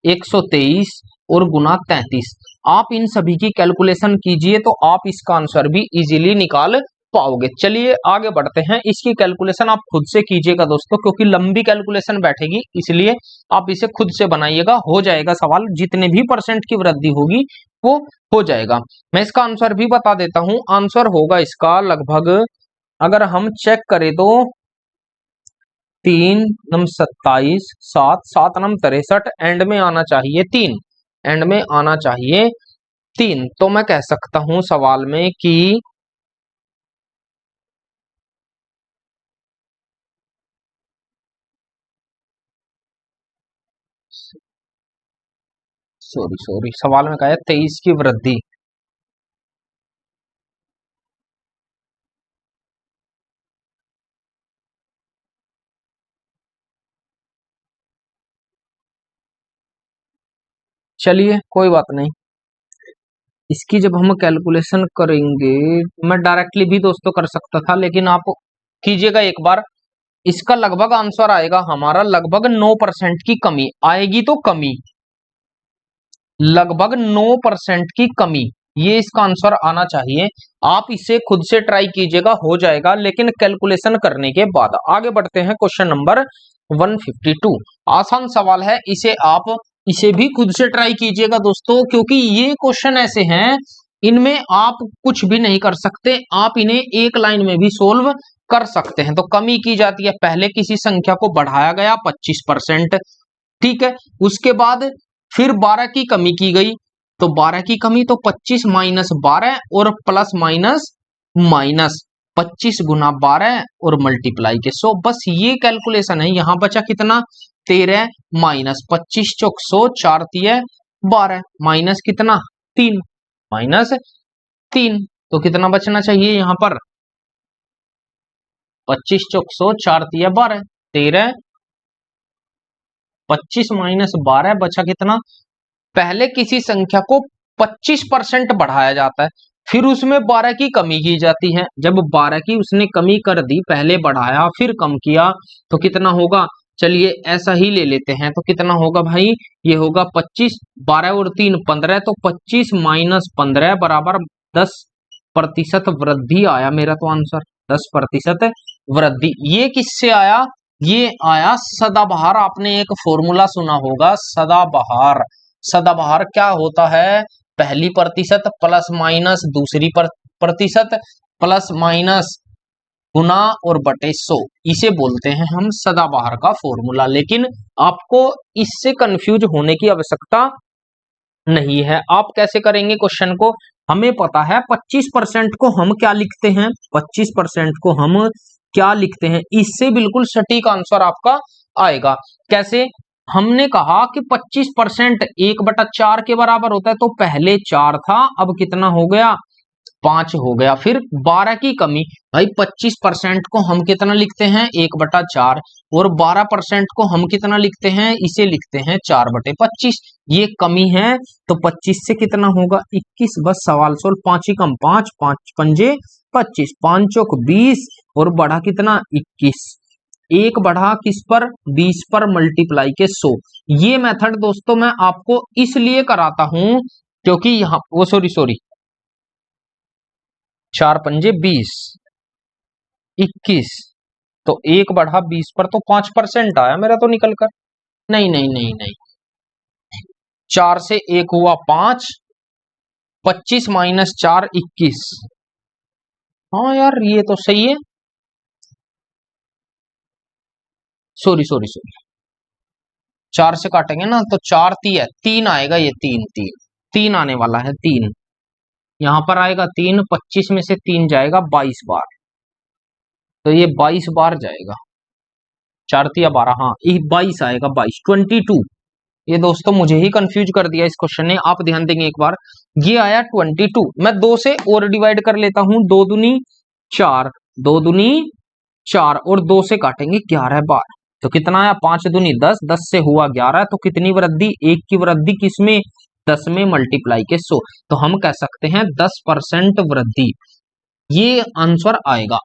123 और गुना 33, आप इन सभी की कैलकुलेशन कीजिए तो आप इसका आंसर भी इजीली निकाल पाओगे। चलिए आगे बढ़ते हैं, इसकी कैलकुलेशन आप खुद से कीजिएगा दोस्तों, क्योंकि लंबी कैलकुलेशन बैठेगी, इसलिए आप इसे खुद से बनाइएगा, हो जाएगा सवाल, जितने भी परसेंट की वृद्धि होगी वो हो जाएगा। मैं इसका आंसर भी बता देता हूं, आंसर होगा इसका लगभग, अगर हम चेक करें तो 3 नम 27, 7 नम 63, एंड में आना चाहिए 3, एंड में आना चाहिए 3, तो मैं कह सकता हूं सवाल में कि सॉरी सवाल में कहा है 23 की वृद्धि, चलिए कोई बात नहीं, इसकी जब हम कैलकुलेशन करेंगे, मैं डायरेक्टली भी दोस्तों कर सकता था, लेकिन आप कीजिएगा एक बार, इसका लगभग आंसर आएगा हमारा लगभग 9% की कमी आएगी, तो कमी लगभग 9% की कमी, ये इसका आंसर आना चाहिए। आप इसे खुद से ट्राई कीजिएगा, हो जाएगा, लेकिन कैलकुलेशन करने के बाद। आगे बढ़ते हैं, क्वेश्चन नंबर 152, आसान सवाल है, इसे भी खुद से ट्राई कीजिएगा दोस्तों, क्योंकि ये क्वेश्चन ऐसे हैं, इनमें आप कुछ भी नहीं कर सकते, आप इन्हें एक लाइन में भी सोल्व कर सकते हैं। तो कमी की जाती है, पहले किसी संख्या को बढ़ाया गया 25%, ठीक है, उसके बाद फिर 12 की कमी की गई, तो 12 की कमी तो 25 माइनस 12 और प्लस माइनस माइनस 25 गुना 12 और मल्टीप्लाई के 100, बस ये कैलकुलेशन है। यहां बचा कितना? 13 माइनस 25 चौक 100, 4 तिया 12 माइनस कितना? 3, माइनस 3, तो कितना बचना चाहिए यहां पर? 25 चौक 100, 4 तिया 12, 13, 25 माइनस 12 बचा कितना? पहले किसी संख्या को 25% बढ़ाया जाता है, फिर उसमें 12 की कमी की जाती है, जब 12 की उसने कमी कर दी, पहले बढ़ाया फिर कम किया, तो कितना होगा? चलिए ऐसा ही ले लेते हैं, तो कितना होगा भाई? ये होगा 25, 12 और 3 15, तो 25 माइनस 15 बराबर 10% वृद्धि आया मेरा तो आंसर, 10% वृद्धि। ये किससे आया? ये आया सदाबहार। आपने एक फॉर्मूला सुना होगा सदाबहार। सदाबहार क्या होता है, पहली प्रतिशत प्लस माइनस दूसरी प्रतिशत प्लस माइनस गुना और बटे 100, इसे बोलते हैं हम सदाबहार का फॉर्मूला। लेकिन आपको इससे कंफ्यूज होने की आवश्यकता नहीं है। आप कैसे करेंगे क्वेश्चन को, हमें पता है 25% को हम क्या लिखते हैं, 25% को हम क्या लिखते हैं, इससे बिल्कुल सटीक आंसर आपका आएगा। कैसे, हमने कहा कि 25% 1/4 के बराबर होता है, तो पहले 4 था, अब कितना हो गया 5 हो गया। फिर 12 की कमी, भाई 25% को हम कितना लिखते हैं 1/4, और 12% को हम कितना लिखते हैं, इसे लिखते हैं 4/25। ये कमी है, तो 25 से कितना होगा 21। बस सवाल सोल्व, 5 ही कम 5, 5 पंजे 25, 5 चौक 20, और बढ़ा कितना 21। एक बढ़ा किस पर 20 पर, मल्टीप्लाई के 100। ये मेथड दोस्तों मैं आपको इसलिए कराता हूं क्योंकि यहाँ वो सॉरी 4 पंजे 20, 21, तो 1 बढ़ा 20 पर तो 5% आया मेरा तो निकल कर। नहीं नहीं नहीं नहीं, 4 से 1 हुआ 5, 25 माइनस 4 21। हाँ यार ये तो सही है, सॉरी 4 से काटेंगे ना तो 4 3 है, 3 आएगा, ये 3 आने वाला है, 3 यहां पर आएगा, 3 25 में से 3 जाएगा 22 बार, तो ये 22 बार जाएगा। 4 3 12, हाँ 22 आएगा, 22 ये दोस्तों मुझे ही कंफ्यूज कर दिया इस क्वेश्चन ने। आप ध्यान देंगे एक बार, ये आया 22, मैं 2 से और डिवाइड कर लेता हूं, 2 दूनी 4, 2 दूनी 4, और 2 से काटेंगे 11 बार, तो कितना आया 5 दूनी 10, 10 से हुआ 11, तो कितनी वृद्धि, 1 की वृद्धि किसमें 10 में, मल्टीप्लाई के 100, तो हम कह सकते हैं 10% वृद्धि, ये आंसर आएगा।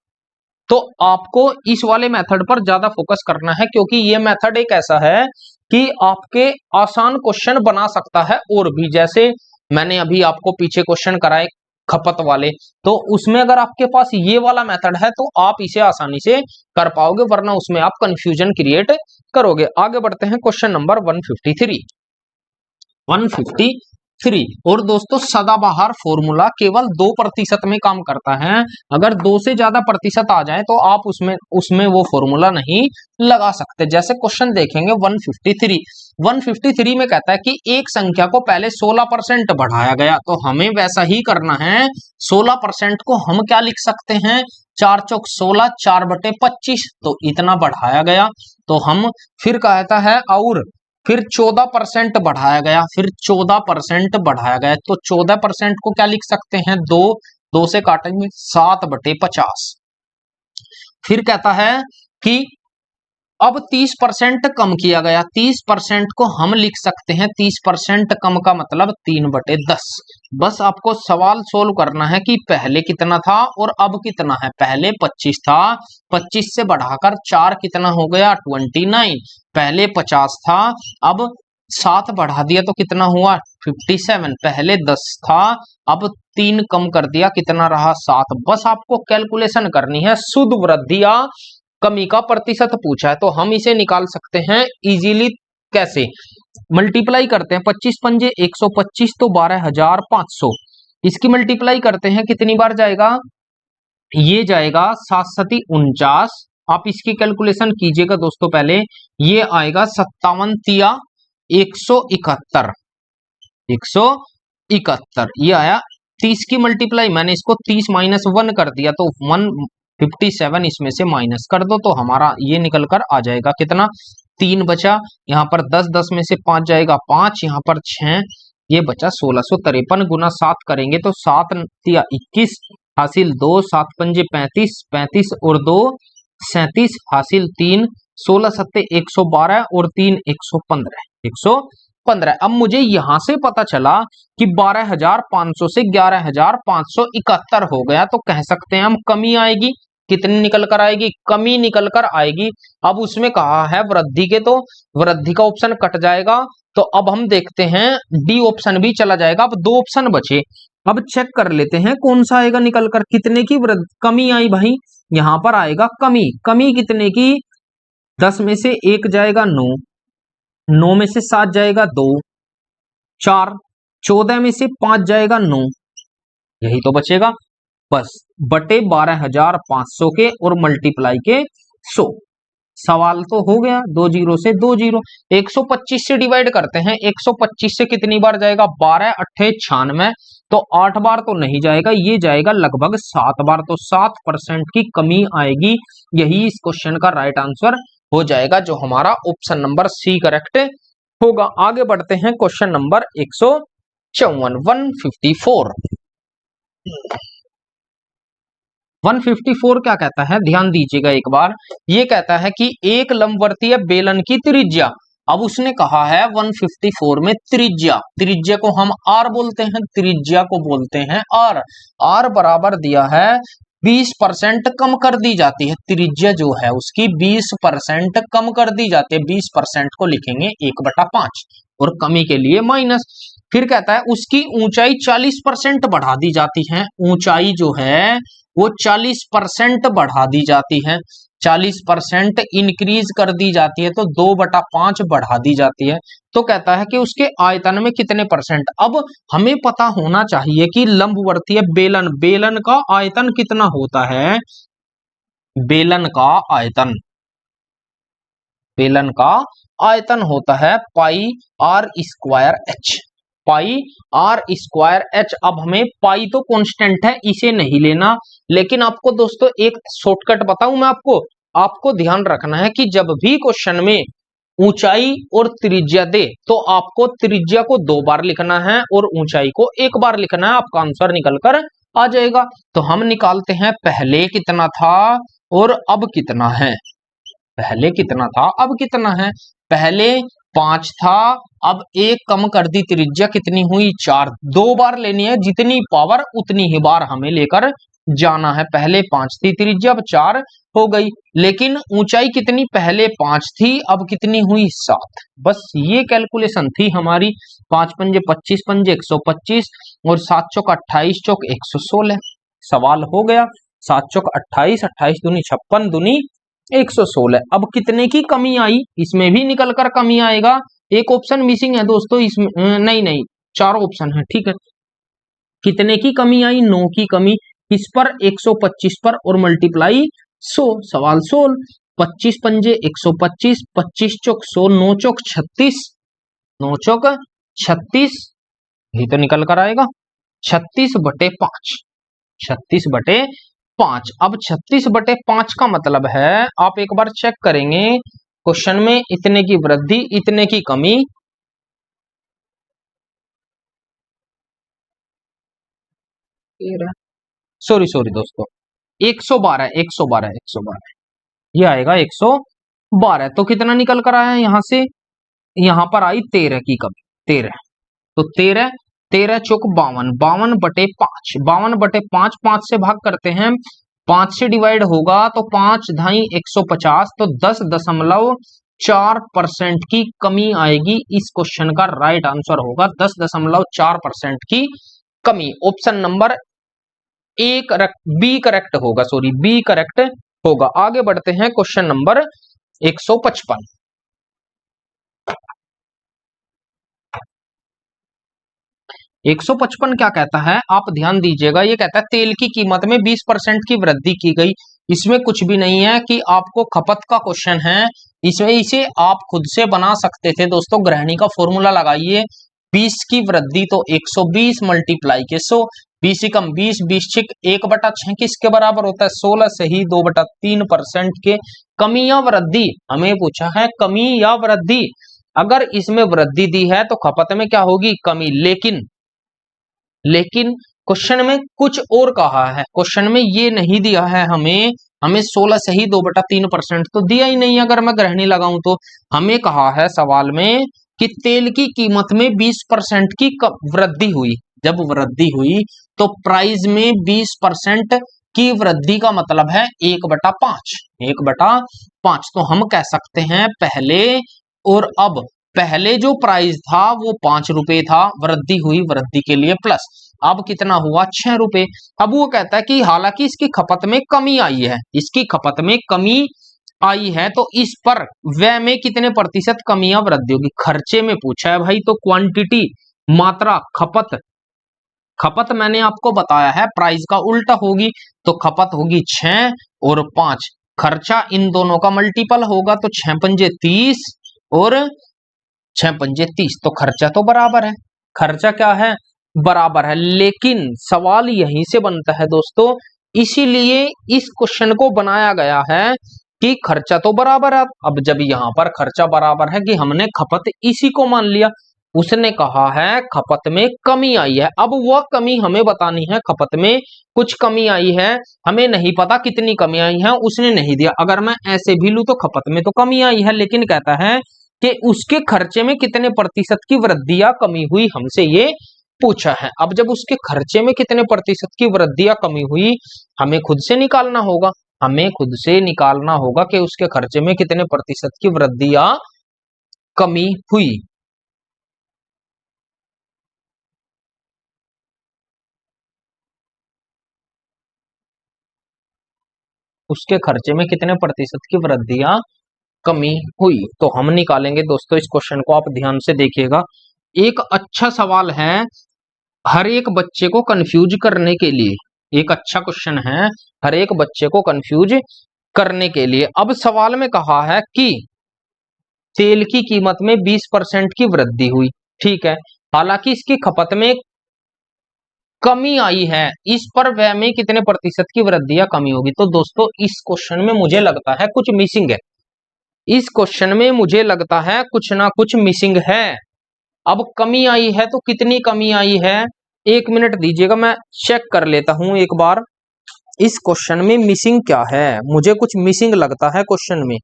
तो आपको इस वाले मेथड पर ज्यादा फोकस करना है, क्योंकि ये मेथड एक ऐसा है कि आपके आसान क्वेश्चन बना सकता है। और भी जैसे मैंने अभी आपको पीछे क्वेश्चन कराए खपत वाले, तो उसमें अगर आपके पास ये वाला मेथड है तो आप इसे आसानी से कर पाओगे, वरना उसमें आप कंफ्यूजन क्रिएट करोगे। आगे बढ़ते हैं, क्वेश्चन नंबर 153। और दोस्तों सदाबहार फॉर्मूला केवल 2% में काम करता है। अगर 2 से ज्यादा प्रतिशत आ जाए तो आप उसमें वो फॉर्मूला नहीं लगा सकते। जैसे क्वेश्चन देखेंगे 153 में कहता है कि एक संख्या को पहले 16% बढ़ाया गया, तो हमें वैसा ही करना है। 16% को हम क्या लिख सकते हैं, 4 चौक 16, 4/25, तो इतना बढ़ाया गया, तो हम फिर कहता है और फिर 14% बढ़ाया गया, फिर 14% बढ़ाया गया, तो 14% को क्या लिख सकते हैं, 2 से काटेंगे 7/50। फिर कहता है कि अब 30% कम किया गया, 30% को हम लिख सकते हैं, 30% कम का मतलब 3/10। बस आपको सवाल सोल्व करना है कि पहले कितना था और अब कितना है। पहले 25 था, 25 से बढ़ाकर 4 कितना हो गया 29, पहले 50 था, अब 7 बढ़ा दिया तो कितना हुआ 57, पहले 10 था, अब 3 कम कर दिया, कितना रहा 7। बस आपको कैलकुलेशन करनी है, शुद्ध वृद्धि या कमी का प्रतिशत पूछा है, तो हम इसे निकाल सकते हैं इजीली। कैसे, मल्टीप्लाई करते हैं, 25 पंजे 125, तो 12,500, इसकी मल्टीप्लाई करते हैं, कितनी बार जाएगा, ये जाएगा 7 सती 49। आप इसकी कैलकुलेशन कीजिएगा दोस्तों, पहले ये आएगा 57 तिया 171, 171 ये आया। 30 की मल्टीप्लाई मैंने इसको 30 माइनस 1 कर दिया, तो 157 इसमें से माइनस कर दो, तो हमारा ये निकल कर आ जाएगा कितना 3 बचा। यहाँ पर 10, 10 में से 5 जाएगा 5, यहाँ पर 6, ये बचा 1653 गुना 7 करेंगे तो 7 तिया 21 हासिल 2, 7 पंजे 35, 35 और 2 37 हासिल 3, 16 सत्ते 112 और 3 115, 115। अब मुझे यहां से पता चला कि 12,500 से 11,571 हो गया, तो कह सकते हैं हम कमी आएगी, कितनी निकल कर आएगी, कमी निकल कर आएगी। अब उसमें कहा है वृद्धि के, तो वृद्धि का ऑप्शन कट जाएगा, तो अब हम देखते हैं डी ऑप्शन भी चला जाएगा। अब 2 ऑप्शन बचे, अब चेक कर लेते हैं कौन सा आएगा निकल कर, कितने की कमी आई भाई, यहां पर आएगा कमी, कमी कितने की 10 में से 1 जाएगा 9, 9 में से 7 जाएगा 2, 4, 14 में से 5 जाएगा 9, यही तो बचेगा बस, बटे 12,500 के और मल्टीप्लाई के 100। सवाल तो हो गया, 2 जीरो से 2 जीरो। 125 से डिवाइड करते हैं, 125 से कितनी बार जाएगा, 12 अट्ठे 96, तो 8 बार तो नहीं जाएगा, ये जाएगा लगभग 7 बार, तो 7% की कमी आएगी। यही इस क्वेश्चन का राइट आंसर हो जाएगा, जो हमारा ऑप्शन नंबर सी करेक्ट होगा। आगे बढ़ते हैं, क्वेश्चन नंबर 154, 154 क्या कहता है, ध्यान दीजिएगा एक बार। ये कहता है कि एक लंबवर्तीय बेलन की त्रिज्या, अब उसने कहा है 154 में त्रिज्या को हम आर बोलते हैं, त्रिज्या को बोलते हैं आर। आर बराबर दिया है 20% कम कर दी जाती है, त्रिज्या जो है उसकी 20% कम कर दी जाती है, 20% को लिखेंगे 1/5 और कमी के लिए माइनस। फिर कहता है उसकी ऊंचाई 40% बढ़ा दी जाती है, ऊंचाई जो है वो 40% बढ़ा दी जाती है, 40% इंक्रीज कर दी जाती है, तो 2/5 बढ़ा दी जाती है। तो कहता है कि उसके आयतन में कितने परसेंट। अब हमें पता होना चाहिए कि लंबवर्तीय बेलन का आयतन कितना होता है। बेलन का आयतन होता है pi r square h, pi r square h. अब हमें पाई तो कांस्टेंट है, इसे नहीं लेना, लेकिन आपको दोस्तों एक शॉर्टकट बताऊं मैं आपको ध्यान रखना है कि जब भी क्वेश्चन में ऊंचाई और त्रिज्या दे तो आपको त्रिज्या को 2 बार लिखना है और ऊंचाई को 1 बार लिखना है, आपका आंसर निकल कर आ जाएगा। तो हम निकालते हैं, पहले कितना था और अब कितना है। पहले कितना था, अब कितना है। पहले 5 था, अब 1 कम कर दी, त्रिज्या कितनी हुई 4। 2 बार लेनी है, जितनी पावर उतनी ही बार हमें लेकर जाना है। पहले 5 थी त्रिज्या, अब 4 हो गई, लेकिन ऊंचाई कितनी, पहले 5 थी, अब कितनी हुई 7। बस ये कैलकुलेशन थी हमारी। 5 पंजे 25 पंजे 125 और 7 चौक 28 चौक 116। सवाल हो गया, 7 चौक 28, 28 दूनी 56 दूनी 116। अब कितने की कमी आई, इसमें भी निकल कर कमी आएगा। एक ऑप्शन मिसिंग है दोस्तों इसमें, नहीं 4 ऑप्शन है, ठीक है। कितने की कमी आई, 9 की कमी, इस पर 125 पर और मल्टीप्लाई 100। सवाल सोल्व। 25 पंजे 125, 25 चौक 100, 9 चौक 36, 9 चौक 36, यही तो निकल कर आएगा 36/5, 36/5। अब 36/5 का मतलब है, आप एक बार चेक करेंगे क्वेश्चन में, इतने की वृद्धि इतने की कमी, सॉरी दोस्तों, 112 ये आएगा 112। तो कितना निकल कर आया यहां से, यहां पर आई 13 की कमी, 13। तो 13 चौक 52, 52/5, 52/5, 5 से भाग करते हैं, 5 से डिवाइड होगा तो 5 ढाई 150, तो 10.4% की कमी आएगी। इस क्वेश्चन का राइट आंसर होगा 10.4% की कमी। ऑप्शन नंबर बी करेक्ट होगा, बी करेक्ट होगा। आगे बढ़ते हैं, क्वेश्चन नंबर 155। 155 क्या कहता है, आप ध्यान दीजिएगा। ये कहता है तेल की कीमत में 20% की वृद्धि की गई। इसमें कुछ भी नहीं है कि आपको खपत का क्वेश्चन है, इसमें इसे आप खुद से बना सकते थे दोस्तों। गृहिणी का फॉर्मूला लगाइए, 20 की वृद्धि तो 120 मल्टीप्लाई के 100, 20 कम 20, 20 छिक 1/6 किसके बराबर होता है, 16 से ही 2/3% के। कमी या वृद्धि, हमें पूछा है कमी या वृद्धि। अगर इसमें वृद्धि दी है तो खपत में क्या होगी, कमी। लेकिन क्वेश्चन में कुछ और कहा है, क्वेश्चन में ये नहीं दिया है हमें 16 से ही 2/3% तो दिया ही नहीं। अगर मैं गृहिणी लगाऊं तो हमें कहा है सवाल में कि तेल की कीमत में 20% की वृद्धि हुई। जब वृद्धि हुई तो प्राइस में 20% की वृद्धि का मतलब है 1/5, 1/5। तो हम कह सकते हैं पहले और अब, पहले जो प्राइस था वो 5 रुपए था, वृद्धि हुई वृद्धि के लिए प्लस, अब कितना हुआ 6 रुपए। अब वो कहता है कि हालांकि इसकी खपत में कमी आई है, इसकी खपत में कमी आई है तो इस पर व्यय में कितने प्रतिशत कमी या वृद्धि होगी। खर्चे में पूछा है भाई, तो क्वांटिटी मात्रा, खपत, खपत मैंने आपको बताया है प्राइस का उल्टा होगी, तो खपत होगी 6 और 5, खर्चा इन दोनों का मल्टीपल होगा, तो 6 पंजे 30 और 6 पंजे 30, तो खर्चा तो बराबर है, खर्चा क्या है, बराबर है। लेकिन सवाल यहीं से बनता है दोस्तों, इसीलिए इस क्वेश्चन को बनाया गया है कि खर्चा तो बराबर है। अब जब यहां पर खर्चा बराबर है कि हमने खपत इसी को मान लिया, उसने कहा है खपत में कमी आई है, अब वह कमी हमें बतानी है, खपत में कुछ कमी आई है, हमें नहीं पता कितनी कमी आई है, उसने नहीं दिया। अगर मैं ऐसे भी लूं तो खपत में तो कमी आई है, लेकिन कहता है कि उसके खर्चे में कितने प्रतिशत की वृद्धि या कमी हुई, हमसे ये पूछा है। अब जब उसके खर्चे में कितने प्रतिशत की वृद्धि या कमी हुई, हमें खुद से निकालना होगा, हमें खुद से निकालना होगा कि उसके खर्चे में कितने प्रतिशत की वृद्धि या कमी हुई। उसके खर्चे में कितने प्रतिशत की वृद्धि या कमी हुई, तो हम निकालेंगे दोस्तों इस क्वेश्चन को, आप ध्यान से देखिएगा। एक अच्छा सवाल है हर एक बच्चे को कंफ्यूज करने के लिए, एक अच्छा क्वेश्चन है हर एक बच्चे को कंफ्यूज करने के लिए। अब सवाल में कहा है कि तेल की कीमत में 20% की वृद्धि हुई, ठीक है, हालांकि इसकी खपत में कमी आई है, इस पर व्यय में कितने प्रतिशत की वृद्धि या कमी होगी। तो दोस्तों इस क्वेश्चन में मुझे लगता है कुछ मिसिंग है, इस क्वेश्चन में मुझे लगता है कुछ ना कुछ मिसिंग है। अब कमी आई है तो कितनी कमी आई है, 1 मिनट दीजिएगा, मैं चेक कर लेता हूं एक बार इस क्वेश्चन में मिसिंग क्या है, मुझे कुछ मिसिंग लगता है क्वेश्चन में।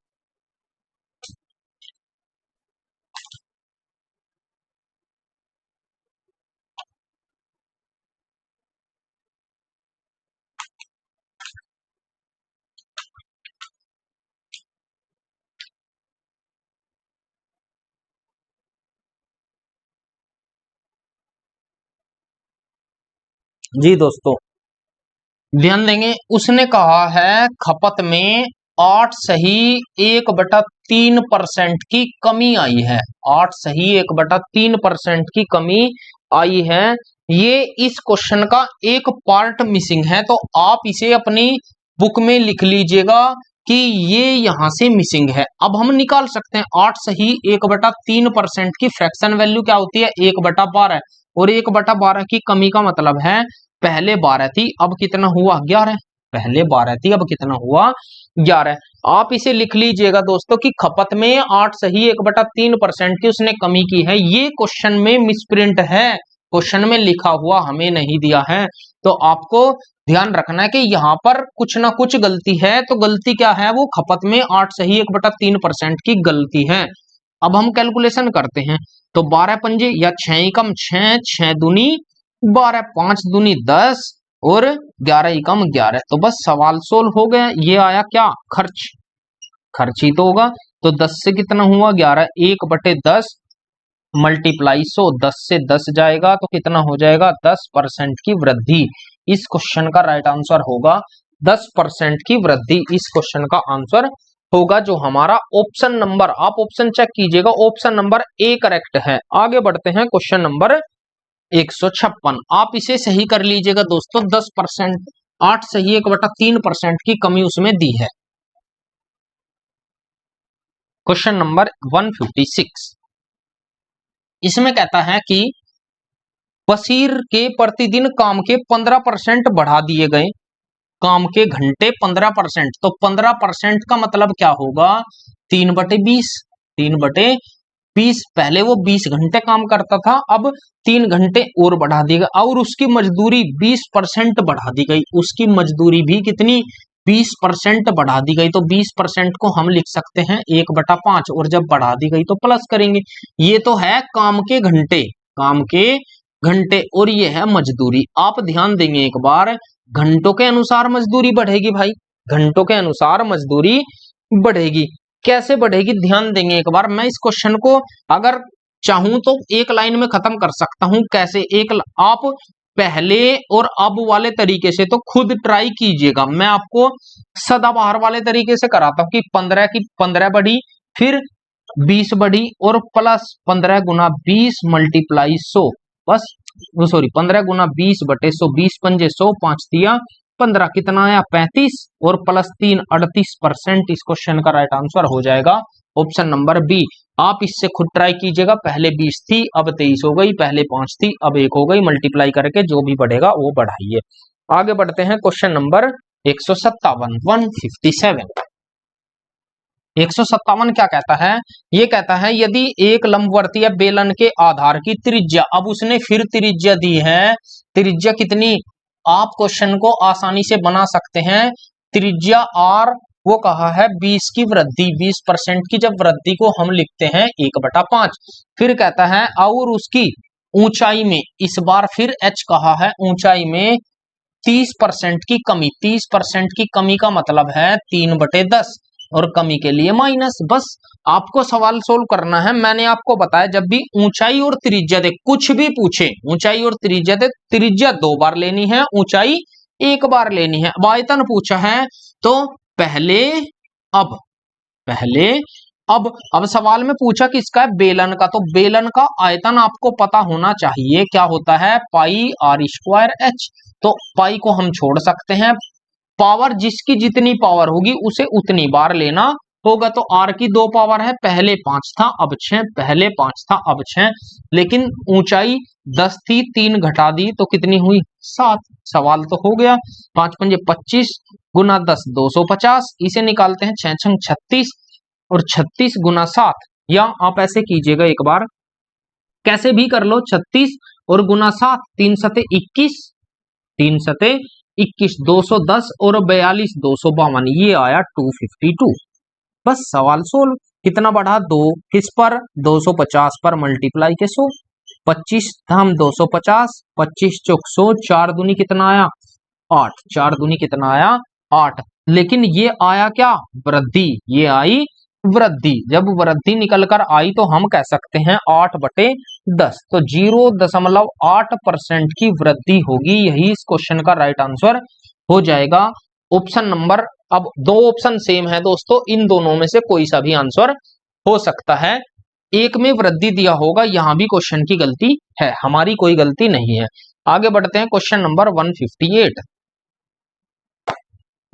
जी दोस्तों ध्यान देंगे, उसने कहा है खपत में 8 सही 1/3% की कमी आई है, 8 सही 1/3% की कमी आई है। ये इस क्वेश्चन का एक पार्ट मिसिंग है, तो आप इसे अपनी बुक में लिख लीजिएगा कि ये यहां से मिसिंग है। अब हम निकाल सकते हैं 8 सही 1/3% की फ्रैक्शन वैल्यू क्या होती है, 1/12, और 1/12 की कमी का मतलब है पहले 12 थी अब कितना हुआ 11, पहले 12 थी अब कितना हुआ 11। आप इसे लिख लीजिएगा दोस्तों कि खपत में 8 सही 1/3% की उसने कमी की है, ये क्वेश्चन में मिसप्रिंट है, क्वेश्चन में लिखा हुआ हमें नहीं दिया है। तो आपको ध्यान रखना है कि यहाँ पर कुछ ना कुछ गलती है, तो गलती क्या है, वो खपत में 8 सही 1/3% की गलती है। अब हम कैलकुलेशन करते हैं, तो 12 पंजे या 6 एकम 6, 6 दूनी 12, 5 दूनी 10 और 11 एकम 11, तो बस सवाल सोल्व हो गया। ये आया क्या, खर्च, खर्च ही तो होगा, तो 10 से कितना हुआ 11, 1/10 मल्टीप्लाई 100, 10 से 10 जाएगा तो कितना हो जाएगा 10% की वृद्धि। इस क्वेश्चन का राइट आंसर होगा 10% की वृद्धि, इस क्वेश्चन का आंसर होगा जो हमारा ऑप्शन नंबर, आप ऑप्शन चेक कीजिएगा, ऑप्शन नंबर ए करेक्ट है। आगे बढ़ते हैं क्वेश्चन नंबर 156, आप इसे सही कर लीजिएगा दोस्तों, 10%, 8 सही 1/3% की कमी उसमें दी है। क्वेश्चन नंबर 156, इसमें कहता है कि बशीर के प्रतिदिन काम के 15% बढ़ा दिए गए, काम के घंटे 15%, तो 15% का मतलब क्या होगा 3/20, 3/20, पहले वो 20 घंटे काम करता था, अब 3 घंटे और बढ़ा दी गई, और उसकी मजदूरी 20% बढ़ा दी गई, उसकी मजदूरी भी कितनी 20% बढ़ा दी गई, तो 20% को हम लिख सकते हैं 1/5, और जब बढ़ा दी गई तो प्लस करेंगे। ये तो है काम के घंटे, काम के घंटे, और ये है मजदूरी। आप ध्यान देंगे एक बार, घंटों के अनुसार मजदूरी बढ़ेगी भाई, घंटों के अनुसार मजदूरी बढ़ेगी, कैसे बढ़ेगी ध्यान देंगे एक बार। मैं इस क्वेश्चन को अगर चाहूं तो एक लाइन में खत्म कर सकता हूं, कैसे, आप पहले और अब वाले तरीके से तो खुद ट्राई कीजिएगा। मैं आपको सदाबहार वाले तरीके से कराता हूं कि 15 की 15 बढ़ी, फिर 20 बढ़ी और प्लस 15 गुना 20 मल्टीप्लाई 100, बस सॉरी 15 गुना 20 बटे 100, 20 पंजे 100, 5 दिया 15, कितना आया 35 और प्लस 3 38%। इस क्वेश्चन का राइट आंसर हो जाएगा ऑप्शन नंबर बी। आप इससे खुद ट्राई कीजिएगा। पहले 20 थी अब 23 हो गई, पहले 5 थी अब 1 हो गई, मल्टीप्लाई करके जो भी बढ़ेगा वो बढ़ाइए। आगे बढ़ते हैं क्वेश्चन नंबर 157 157। 157 क्या कहता है? ये कहता है यदि एक लंबवर्तीय बेलन के आधार की त्रिज्या, अब उसने फिर त्रिज्या दी है, त्रिज्या कितनी, आप क्वेश्चन को आसानी से बना सकते हैं। त्रिज्या r वो कहा है 20 की वृद्धि, 20% की जब वृद्धि को हम लिखते हैं 1/5। फिर कहता है और उसकी ऊंचाई में, इस बार फिर h कहा है, ऊंचाई में 30% की कमी। 30% की कमी का मतलब है 3/10 और कमी के लिए माइनस। बस आपको सवाल सोल्व करना है। मैंने आपको बताया जब भी ऊंचाई और त्रिज्या दे, कुछ भी पूछे ऊंचाई और त्रिज्या दे, त्रिज्या 2 बार लेनी है, ऊंचाई 1 बार लेनी है। अब आयतन पूछा है तो पहले अब सवाल में पूछा किसका है, बेलन का, तो बेलन का आयतन आपको पता होना चाहिए क्या होता है, पाई r² h। तो पाई को हम छोड़ सकते हैं, पावर जिसकी जितनी पावर होगी उसे उतनी बार लेना होगा। तो r की 2 पावर है, पहले 5 था अब 6, पहले 5 था अब 6, लेकिन ऊंचाई 10 थी, 3 घटा दी तो कितनी हुई 7। सवाल तो हो गया। 5 पंजे 25 गुना 10 250, इसे निकालते हैं 6 छंग 36 और 36 गुना 7, या आप ऐसे कीजिएगा एक बार, कैसे भी कर लो, 36 और गुना 7, 3 सते 21, 3 सते 21, 210 और 42 252, ये आया 252। बस सवाल सोल्व। कितना बढ़ा 2 किस पर, 250 पर मल्टीप्लाई के 100, 25 हम 250, 25 चौक 100, 4 दूनी कितना आया 8, 4 दूनी कितना आया 8। लेकिन ये आया क्या, वृद्धि, ये आई वृद्धि। जब वृद्धि निकल कर आई तो हम कह सकते हैं 8/10, तो 0.8% की वृद्धि होगी। यही इस क्वेश्चन का राइट आंसर हो जाएगा ऑप्शन नंबर। अब 2 ऑप्शन सेम है दोस्तों, इन दोनों में से कोई सा भी आंसर हो सकता है। एक में वृद्धि दिया होगा, यहां भी क्वेश्चन की गलती है, हमारी कोई गलती नहीं है। आगे बढ़ते हैं क्वेश्चन नंबर 158।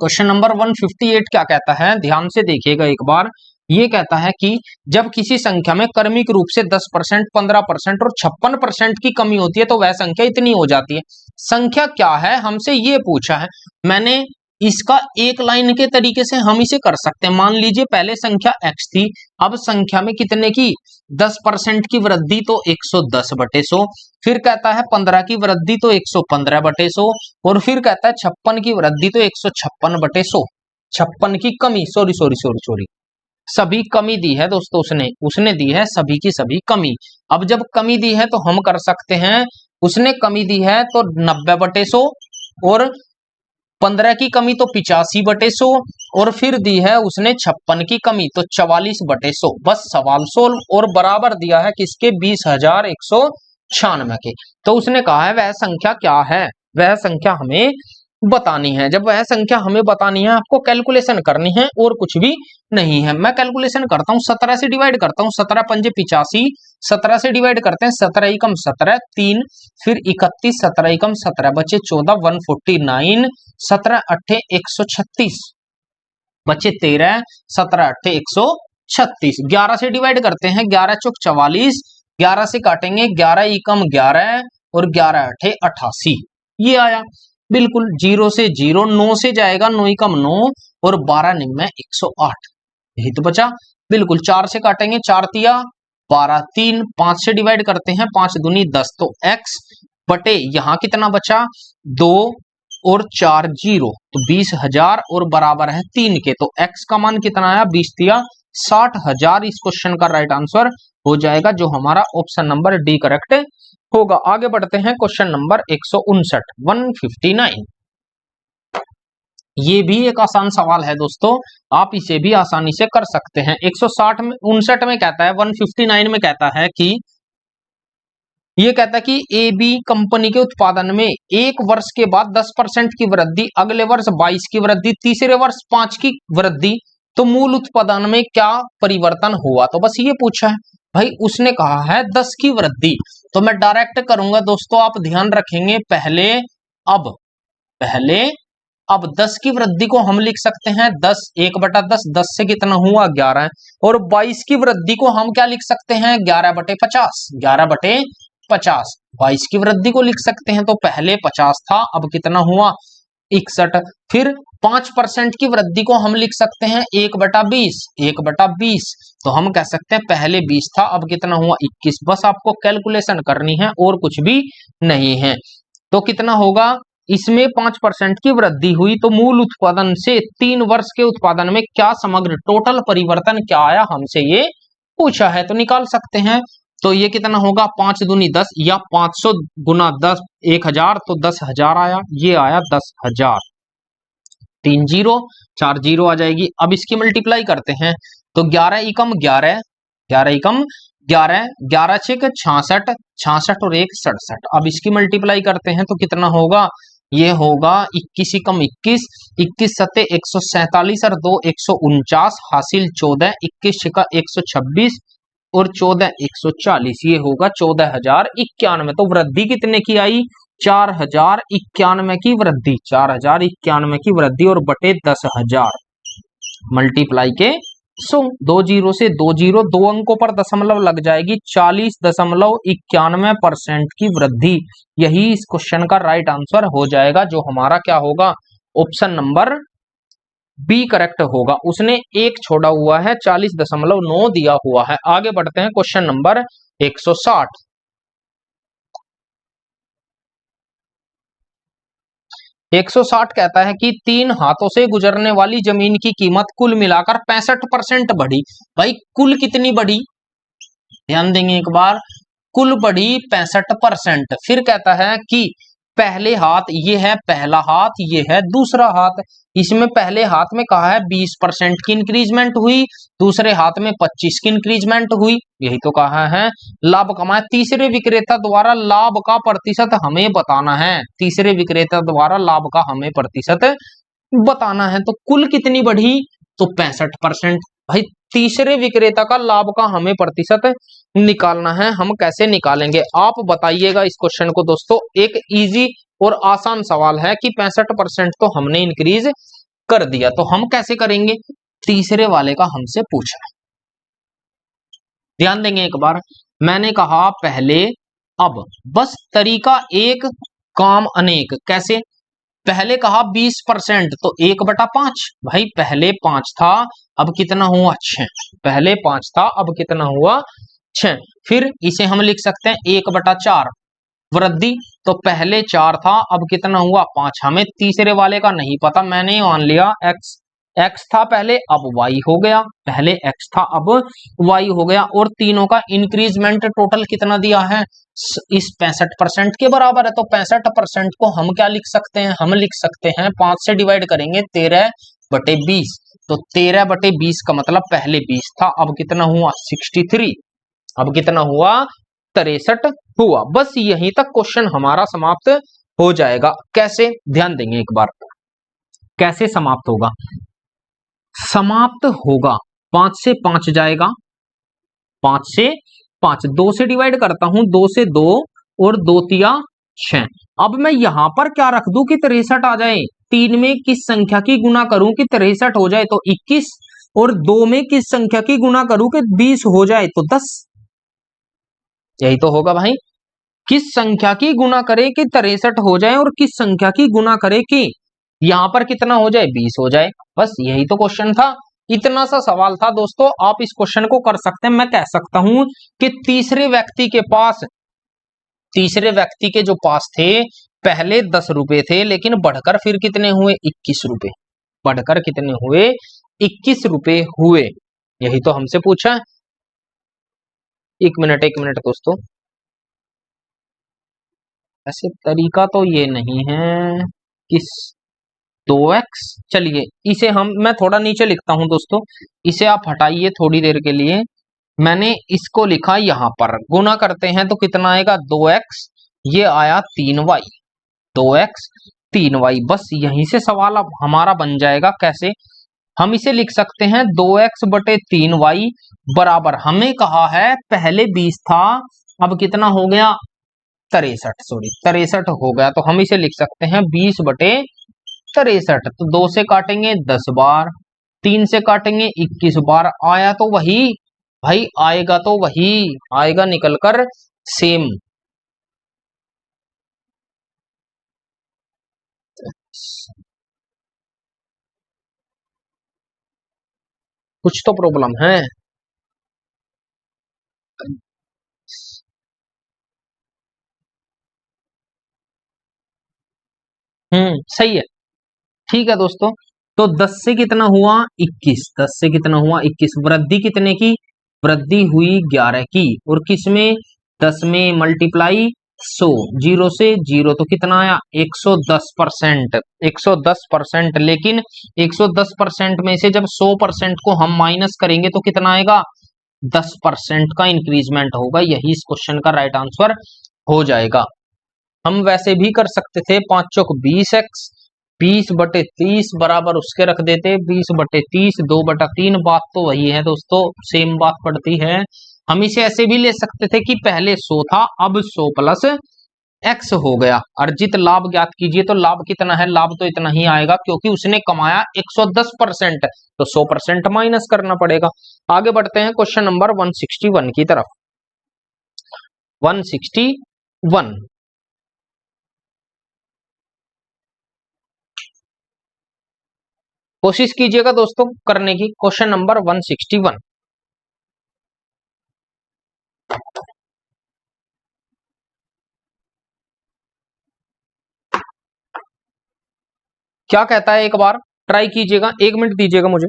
क्वेश्चन नंबर 158 क्या कहता है, ध्यान से देखिएगा एक बार। ये कहता है कि जब किसी संख्या में क्रमिक रूप से 10%, 15% और 56% की कमी होती है तो वह संख्या इतनी हो जाती है। संख्या क्या है, हमसे ये पूछा है। मैंने इसका एक लाइन के तरीके से हम इसे कर सकते हैं। मान लीजिए पहले संख्या x थी, अब संख्या में कितने की 10% की वृद्धि तो 110/100, फिर कहता है 15 की वृद्धि तो 115/100, और फिर कहता है 56 की वृद्धि तो 156/100। 56 की कमी, सॉरी सभी कमी दी है दोस्तों, उसने दी है सभी की सभी कमी। अब जब कमी दी है तो हम कर सकते हैं, उसने कमी दी है तो 90/100, और 15 की कमी तो 85/100, और फिर दी है उसने 56 की कमी तो 44/100। बस सवाल सोल्व। और बराबर दिया है किसके, 20,196 के। तो उसने कहा है वह संख्या क्या है, वह संख्या हमें बतानी है। जब वह संख्या हमें बतानी है, आपको कैलकुलेशन करनी है और कुछ भी नहीं है। मैं कैलकुलेशन करता हूं, 17 से डिवाइड करता हूं, 17 पंजे 85, 17 से डिवाइड करते हैं, 17 एकम 17 3, फिर 31, 17 एकम 17 बचे 14, 149, 17 अट्ठे 136 बचे 13, 17 अट्ठे 136। 11 से डिवाइड करते हैं, 11 चौक 44, 11 से काटेंगे, 11 एकम 11 और 11 अट्ठे 88, ये आया बिल्कुल। 0 से 0, 9 से जाएगा, 9 एकम 9 और 12 निम्न 108, यही तो बचा बिल्कुल। 4 से काटेंगे, 4 तिया 12, 3, 5 से डिवाइड करते हैं, 5 दूनी 10, तो x बटे यहां कितना बचा 2 और 4 0, तो 20,000 और बराबर है 3 के, तो x का मान कितना आया 20 तिया 60,000। इस क्वेश्चन का राइट आंसर हो जाएगा, जो हमारा ऑप्शन नंबर डी करेक्ट होगा। आगे बढ़ते हैं क्वेश्चन नंबर 159 159। ये भी एक आसान सवाल है दोस्तों, आप इसे भी आसानी से कर सकते हैं। 159 में कहता है, 159 में कहता है कि ये कहता है कि ए बी कंपनी के उत्पादन में एक वर्ष के बाद 10% की वृद्धि, अगले वर्ष 22 की वृद्धि, तीसरे वर्ष 5 की वृद्धि, तो मूल उत्पादन में क्या परिवर्तन हुआ। तो बस ये पूछा है भाई, उसने कहा है 10 की वृद्धि, तो मैं डायरेक्ट करूंगा दोस्तों, आप ध्यान रखेंगे पहले अब 10 की वृद्धि को हम लिख सकते हैं 10, 1/10, 10 से कितना हुआ 11, और 22 की वृद्धि को हम क्या लिख सकते हैं 11/50, 11/50, 22 की वृद्धि को लिख सकते हैं, तो पहले 50 था, अब कितना हुआ 61। फिर 5% की वृद्धि को हम लिख सकते हैं 1/20, 1/20, तो हम कह सकते हैं पहले 20 था, अब कितना हुआ 21। बस आपको कैलकुलेशन करनी है और कुछ भी नहीं है। तो कितना होगा, इसमें 5% की वृद्धि हुई, तो मूल उत्पादन से 3 वर्ष के उत्पादन में क्या समग्र टोटल परिवर्तन क्या आया, हमसे ये पूछा है, तो निकाल सकते हैं। तो ये कितना होगा 5 दूनी 10, या 500 गुना 10 1000, तो 10,000 आया, ये आया 10,000। 3 जीरो 4 जीरो आ जाएगी। अब इसकी मल्टीप्लाई करते हैं, तो 11 एकम 11, 11 एकम 11, 11 छेक 66, 66 और 1 67। अब इसकी मल्टीप्लाई करते हैं तो कितना होगा, ये होगा 21 एकम 21, 21 सत्ते 147 और 2 149, हासिल 14, 21 छिका 126 और 14 140, ये होगा 14,091। तो वृद्धि कितने की आई, 4,091 की वृद्धि, 4,091 की वृद्धि, और बटे 10,000 मल्टीप्लाई के 100, 2 जीरो से 2 जीरो, 2 अंकों पर दशमलव लग जाएगी, 40.91% की वृद्धि। यही इस क्वेश्चन का राइट आंसर हो जाएगा, जो हमारा क्या होगा, ऑप्शन नंबर बी करेक्ट होगा। उसने एक छोड़ा हुआ है, 40.9 दिया हुआ है। आगे बढ़ते हैं, क्वेश्चन नंबर 160। 160 कहता है कि 3 हाथों से गुजरने वाली जमीन की कीमत कुल मिलाकर 65% बढ़ी। भाई कुल कितनी बढ़ी, ध्यान देंगे एक बार, कुल बढ़ी 65%। फिर कहता है कि पहले हाथ, ये है पहला हाथ, ये है दूसरा हाथ, इसमें पहले हाथ में कहा है 20% की इंक्रीजमेंट हुई, दूसरे हाथ में 25 की इंक्रीजमेंट हुई, यही तो कहा है। लाभ कमाए, तीसरे विक्रेता द्वारा लाभ का प्रतिशत हमें बताना है, तीसरे विक्रेता द्वारा लाभ का हमें प्रतिशत बताना है। तो कुल कितनी बढ़ी, तो 65%। भाई तीसरे विक्रेता का लाभ का हमें प्रतिशत निकालना है, हम कैसे निकालेंगे आप बताइएगा इस क्वेश्चन को दोस्तों। एक इजी और आसान सवाल है कि 65% तो हमने इंक्रीज कर दिया, तो हम कैसे करेंगे, तीसरे वाले का हमसे पूछा है। ध्यान देंगे एक बार, मैंने कहा पहले अब, बस तरीका एक काम अनेक। कैसे, पहले कहा 20%, तो 1/5, भाई पहले 5 था, अब कितना हुआ 6, पहले 5 था, अब कितना हुआ 6। फिर इसे हम लिख सकते हैं 1/4 वृद्धि, तो पहले 4 था, अब कितना हुआ 5। हमें तीसरे वाले का नहीं पता, मैंने मान लिया x था पहले, अब y हो गया, पहले x था अब y हो गया, और तीनों का इंक्रीजमेंट टोटल कितना दिया है, इस 65% के बराबर है। तो 65% को हम क्या लिख सकते हैं, हम लिख सकते हैं 5 से डिवाइड करेंगे 13/20, तो 13/20 का मतलब पहले 20 था, अब कितना हुआ 63, अब कितना हुआ 63 हुआ। बस यहीं तक क्वेश्चन हमारा समाप्त हो जाएगा। कैसे, ध्यान देंगे एक बार, कैसे समाप्त होगा, समाप्त होगा 5 से 5 जाएगा, 5 से 5, 2 से डिवाइड करता हूं, 2 से 2 और 2 तिया 6। अब मैं यहां पर क्या रख दूं कि 63 आ जाए, 3 में किस संख्या की गुना करूं कि 63 हो जाए, तो 21, और 2 में किस संख्या की गुना करूं कि 20 हो जाए, तो 10। यही तो होगा भाई, किस संख्या की गुना करे कि 63 हो जाए, और किस संख्या की गुना करे कि यहां पर कितना हो जाए 20 हो जाए। बस यही तो क्वेश्चन था, इतना सा सवाल था दोस्तों। आप इस क्वेश्चन को कर सकते हैं। मैं कह सकता हूं कि तीसरे व्यक्ति के जो पास थे पहले 10 रुपए थे, लेकिन बढ़कर फिर कितने हुए 21 रुपए, बढ़कर कितने हुए 21 रुपए हुए। यही तो हमसे पूछा। एक मिनट दोस्तों, ऐसे तरीका तो ये नहीं है, किस 2x, चलिए इसे मैं थोड़ा नीचे लिखता हूं दोस्तों, इसे आप हटाइए थोड़ी देर के लिए, मैंने इसको लिखा यहां पर, गुना करते हैं तो कितना आएगा 2x, ये आया 3y, 2x 3y। बस यहीं से सवाल अब हमारा बन जाएगा। कैसे? हम इसे लिख सकते हैं 2x बटे 3y बराबर, हमें कहा है पहले 20 था, अब कितना हो गया 63, सॉरी 63 हो गया, तो हम इसे लिख सकते हैं 20 बटे 63। तो 2 से काटेंगे 10 बार, 3 से काटेंगे 21 बार, आया तो वही भाई, आएगा तो वही आएगा निकल कर सेम। कुछ तो प्रॉब्लम है। सही है, ठीक है दोस्तों। तो 10 से कितना हुआ 21, 10 से कितना हुआ 21, वृद्धि कितने की, वृद्धि हुई 11 की, और किस में 10 में मल्टीप्लाई 100, 0 से 0 तो कितना आया 110%, 110%। लेकिन 110% में से जब 100% को हम माइनस करेंगे तो कितना आएगा 10% का इंक्रीजमेंट होगा, यही इस क्वेश्चन का राइट आंसर हो जाएगा। हम वैसे भी कर सकते थे 5 चौक 20x, 20 बटे 30 बराबर उसके रख देते 20 बटे 30, 2/3, बात तो वही है दोस्तों, सेम बात पड़ती है। हम इसे ऐसे भी ले सकते थे कि पहले 100 था, अब 100 प्लस x हो गया। अर्जित लाभ ज्ञात कीजिए, तो लाभ कितना है, लाभ तो इतना ही आएगा क्योंकि उसने कमाया 110%, तो 100% माइनस करना पड़ेगा। आगे बढ़ते हैं क्वेश्चन नंबर 161 की तरफ। 161, कोशिश कीजिएगा दोस्तों करने की। क्वेश्चन नंबर 161, क्या कहता है, एक बार ट्राई कीजिएगा, 1 मिनट दीजिएगा मुझे।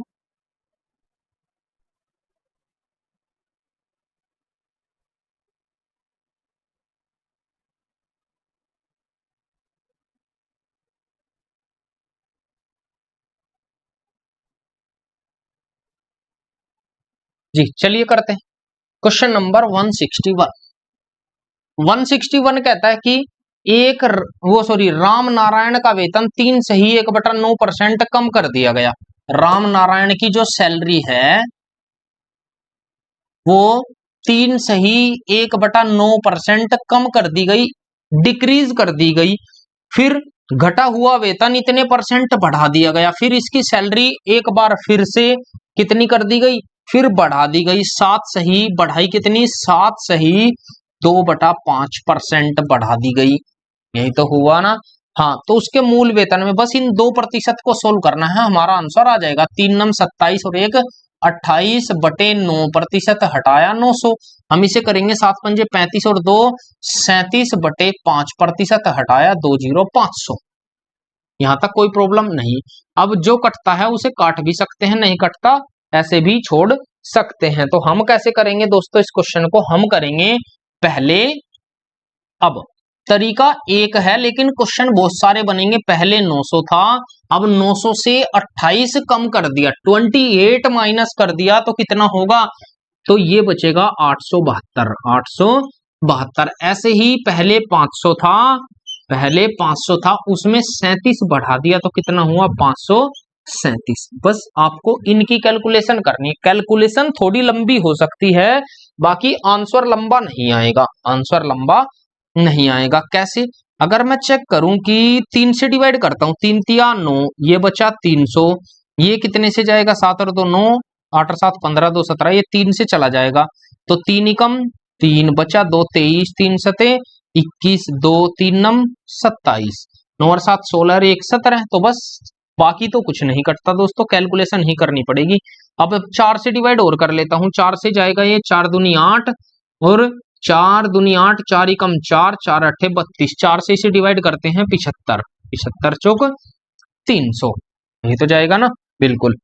जी चलिए करते हैं। क्वेश्चन नंबर 161, 161 कहता है कि राम नारायण का वेतन 3 सही 1/9% कम कर दिया गया। राम नारायण की जो सैलरी है वो 3 सही 1/9% कम कर दी गई, डिक्रीज कर दी गई। फिर घटा हुआ वेतन इतने परसेंट बढ़ा दिया गया, फिर इसकी सैलरी एक बार फिर से कितनी कर दी गई, फिर बढ़ा दी गई 7 सही, बढ़ाई कितनी 7 सही 2/5% बढ़ा दी गई। यही तो हुआ ना। हाँ, तो उसके मूल वेतन में बस इन 2% को सोल्व करना है, हमारा आंसर आ जाएगा 3×9 = 27 और 1 28/9% हटाया 900। हम इसे करेंगे 7×5 = 35 और 2 37/5% हटाया 20500। यहां तक कोई प्रॉब्लम नहीं। अब जो कटता है उसे काट भी सकते हैं, नहीं कटता ऐसे भी छोड़ सकते हैं। तो हम कैसे करेंगे दोस्तों, इस क्वेश्चन को हम करेंगे पहले, अब तरीका एक है लेकिन क्वेश्चन बहुत सारे बनेंगे। पहले 900 था, अब 900 से 28 कम कर दिया, 28 माइनस कर दिया तो कितना होगा, तो ये बचेगा 872, 872। ऐसे ही पहले 500 था, पहले 500 था उसमें 37 बढ़ा दिया तो कितना हुआ 537। बस आपको इनकी कैलकुलेशन करनी है। कैलकुलेशन थोड़ी लंबी हो सकती है, बाकी आंसर लंबा नहीं आएगा, आंसर लंबा नहीं आएगा। कैसे? अगर मैं चेक करूं कि 3 से डिवाइड करता हूं, 3 तिया 9, ये बचा 300, ये कितने से जाएगा 7 और 2 9, 8 और 7 15, 2 17, ये 3 से चला जाएगा तो 3 एकम 3 बचा 2 23, 3 सते 21, 2 3 नम 27, 9 और 7 16 और 1 17। तो बस बाकी तो कुछ नहीं कटता दोस्तों, कैलकुलेशन ही करनी पड़ेगी। अब 4 से डिवाइड और कर लेता हूं, 4 से जाएगा ये 4 दूनी 8 और 4 दूनी 8, 4 एकम 4, 4 अठे 32, 4 से इसे डिवाइड करते हैं 75, 75 चौक 300, यही तो जाएगा ना। बिल्कुल,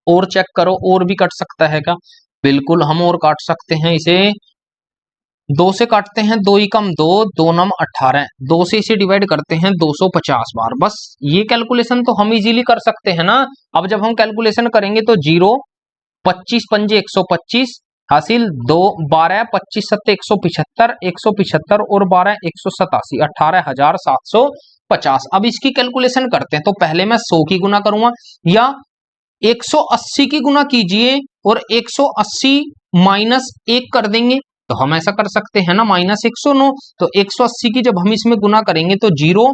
और चेक करो और भी कट सकता है क्या, बिल्कुल हम और काट सकते हैं इसे। 2 से काटते हैं 2 एकम 2, 2 नम 18, 2 से इसे डिवाइड करते हैं 250 बार। बस ये कैलकुलेशन तो हम इजीली कर सकते हैं ना। अब जब हम कैलकुलेशन करेंगे तो 0, 25 पंजे 125, हासिल 2 12 25 7 175 175 और 12 187 18,750। अब इसकी कैलकुलेशन करते हैं। तो पहले मैं 100 की गुना करूंगा या 180 की गुना कीजिए और 180 माइनस 1 कर देंगे। तो हम ऐसा कर सकते हैं ना, माइनस 109। तो 180 की जब हम इसमें गुना करेंगे तो 0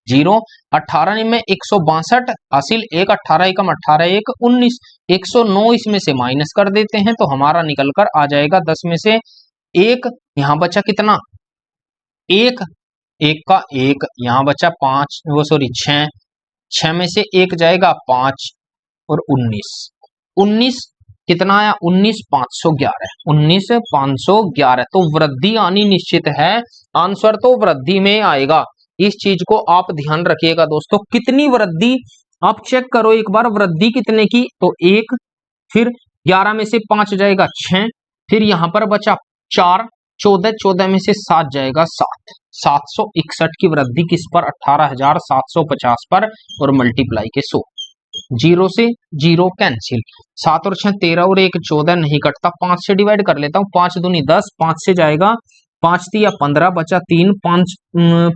0 18 में 162 हासिल 1 18 एकम 18 1 19 109 इसमें से माइनस कर देते हैं तो हमारा निकल कर आ जाएगा 10 में से 1। यहां बचा कितना, 1 1 का 1, यहां बचा 5 वो सॉरी 6 6 में से 1 जाएगा 5 और 19 19 कितना आया 19,511 19,511। तो वृद्धि आनी निश्चित है, आंसर तो वृद्धि में आएगा। इस चीज को आप ध्यान रखिएगा दोस्तों। कितनी वृद्धि आप चेक करो एक बार, वृद्धि कितने की, तो 1, फिर 11 में से 5 जाएगा 6, फिर यहां पर बचा 4 14 14 में से 7 जाएगा 7 761 की वृद्धि किस पर, 18,750 पर और मल्टीप्लाई के 100। 0 से 0 कैंसिल, 7 और 6 13 और 1 14 नहीं कटता, 5 से डिवाइड कर लेता हूं, 5 दूनी 10, 5 से जाएगा 5 तिया 15 बचा 3 5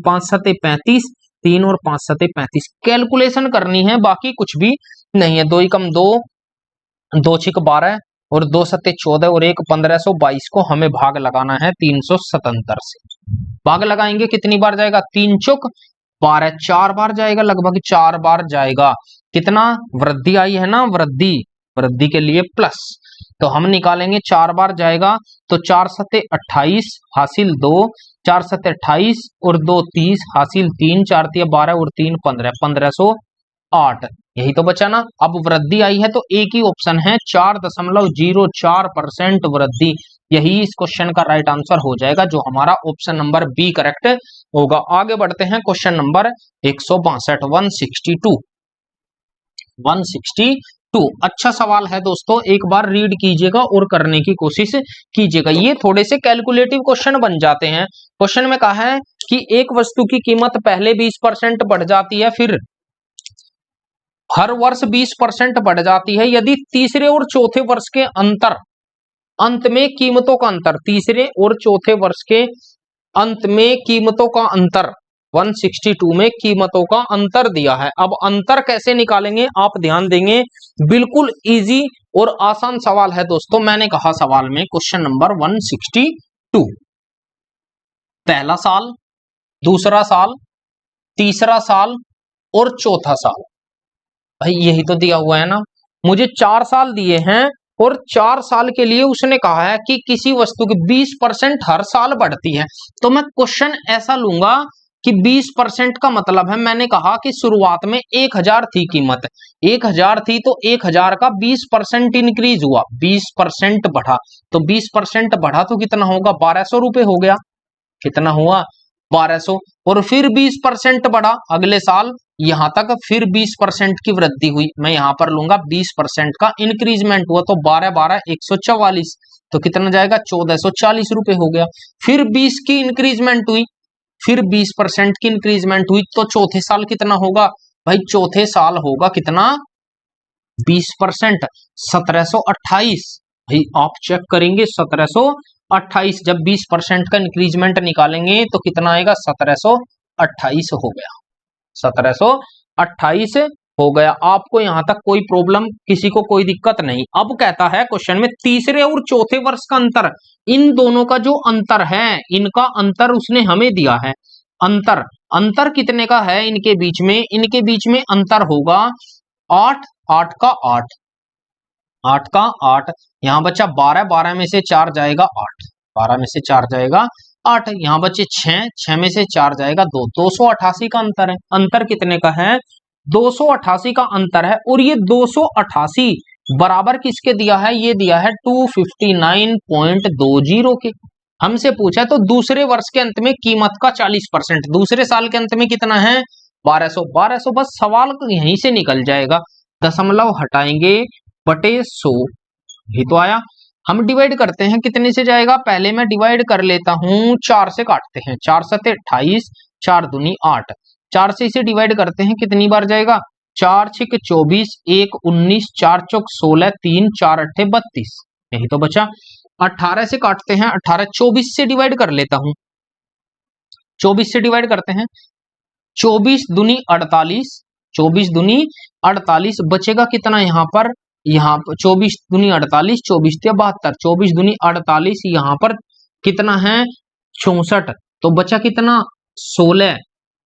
5 सते 35 3 और 5 सते 35। कैलकुलेशन करनी है, बाकी कुछ भी नहीं है। 2 एकम 2 2 छिक 12 और 2 सते 14 और 1 1522 को हमें भाग लगाना है 377 से। भाग लगाएंगे कितनी बार जाएगा, 3 चौक 12 4 बार जाएगा, लगभग 4 बार जाएगा। कितना वृद्धि आई है ना, वृद्धि वृद्धि के लिए प्लस, तो हम निकालेंगे 4 बार जाएगा तो 4 सते 28 हासिल 2 4 सते 28 और 2 30 हासिल 3 4 तिया 12 और 3 15 1508। यही तो बचा ना। अब वृद्धि आई है तो एक ही ऑप्शन है 4.04% वृद्धि, यही इस क्वेश्चन का राइट आंसर हो जाएगा, जो हमारा ऑप्शन नंबर बी करेक्ट होगा। आगे बढ़ते हैं क्वेश्चन नंबर 162 162। अच्छा सवाल है दोस्तों, एक बार रीड कीजिएगा और करने की कोशिश कीजिएगा। ये थोड़े से कैलकुलेटिव क्वेश्चन बन जाते हैं। क्वेश्चन में कहा है कि एक वस्तु की कीमत पहले 20% बढ़ जाती है, फिर हर वर्ष 20% बढ़ जाती है यदि तीसरे और चौथे वर्ष के अंत में कीमतों का अंतर, तीसरे और चौथे वर्ष के अंत में कीमतों का अंतर 162 में कीमतों का अंतर दिया है। अब अंतर कैसे निकालेंगे आप ध्यान देंगे, बिल्कुल इजी और आसान सवाल है दोस्तों। मैंने कहा सवाल में क्वेश्चन नंबर 162, पहला साल, दूसरा साल, तीसरा साल और चौथा साल, भाई यही तो दिया हुआ है ना। मुझे 4 साल दिए हैं और 4 साल के लिए उसने कहा है कि किसी वस्तु की 20% हर साल बढ़ती है, तो मैं क्वेश्चन ऐसा लूंगा कि 20% का मतलब है, मैंने कहा कि शुरुआत में 1000 थी कीमत, 1000 थी तो 1000 का 20% इंक्रीज हुआ, 20% बढ़ा, तो 20% बढ़ा तो कितना होगा, 1200 रुपए हो गया। कितना हुआ, 1200। और फिर 20% बढ़ा अगले साल यहां तक, फिर 20% की वृद्धि हुई, मैं यहां पर लूंगा 20% का इंक्रीजमेंट हुआ, तो 12 12 144, तो कितना जाएगा 1440 रुपए हो गया। फिर 20 की इंक्रीजमेंट हुई, फिर 20% की इंक्रीजमेंट हुई, तो चौथे साल कितना होगा भाई, चौथे साल होगा कितना 20%, 1728। भाई आप चेक करेंगे 1728, जब 20% का इंक्रीजमेंट निकालेंगे तो कितना आएगा 1728 हो गया, 1728 हो गया। आपको यहां तक कोई प्रॉब्लम, किसी को कोई दिक्कत नहीं। अब कहता है क्वेश्चन में तीसरे और चौथे वर्ष का अंतर, इन दोनों का जो अंतर है, इनका अंतर उसने हमें दिया है। अंतर अंतर कितने का है इनके बीच में, इनके बीच में अंतर होगा 8 8 का 8 8 का 8, यहां बच्चा 12 12 में से 4 जाएगा 8, 12 में से 4 जाएगा 8, यहां बच्चे 6 6 में से 4 जाएगा 2, 288 का अंतर है। अंतर कितने का है, 288 का अंतर है। और ये 288 बराबर किसके दिया है, ये दिया है 259.20 के। हमसे पूछा है तो दूसरे वर्ष के अंत में कीमत का 40%, दूसरे साल के अंत में कितना है 1200 1200, बस सवाल यहीं से निकल जाएगा। दशमलव हटाएंगे बटे 100, ये तो आया। हम डिवाइड करते हैं, कितने से जाएगा, पहले मैं डिवाइड कर लेता हूं, 4 से काटते हैं, 4 सते 28 4 दूनी 8, 4 से इसे डिवाइड करते हैं, कितनी बार जाएगा, 4 छिक 24 1 19 4 चौक 16 3 4 अट्ठे 32, यही तो बचा। 18 से काटते हैं, 18 24 से डिवाइड कर लेता हूं, 24 से डिवाइड करते हैं, 24 दूनी 48, 24 दूनी 48, बचेगा कितना यहाँ पर, यहाँ पर 24 दूनी 48, 24 या 72, 24 दूनी 48, यहाँ पर कितना है 64, तो बचा कितना 16,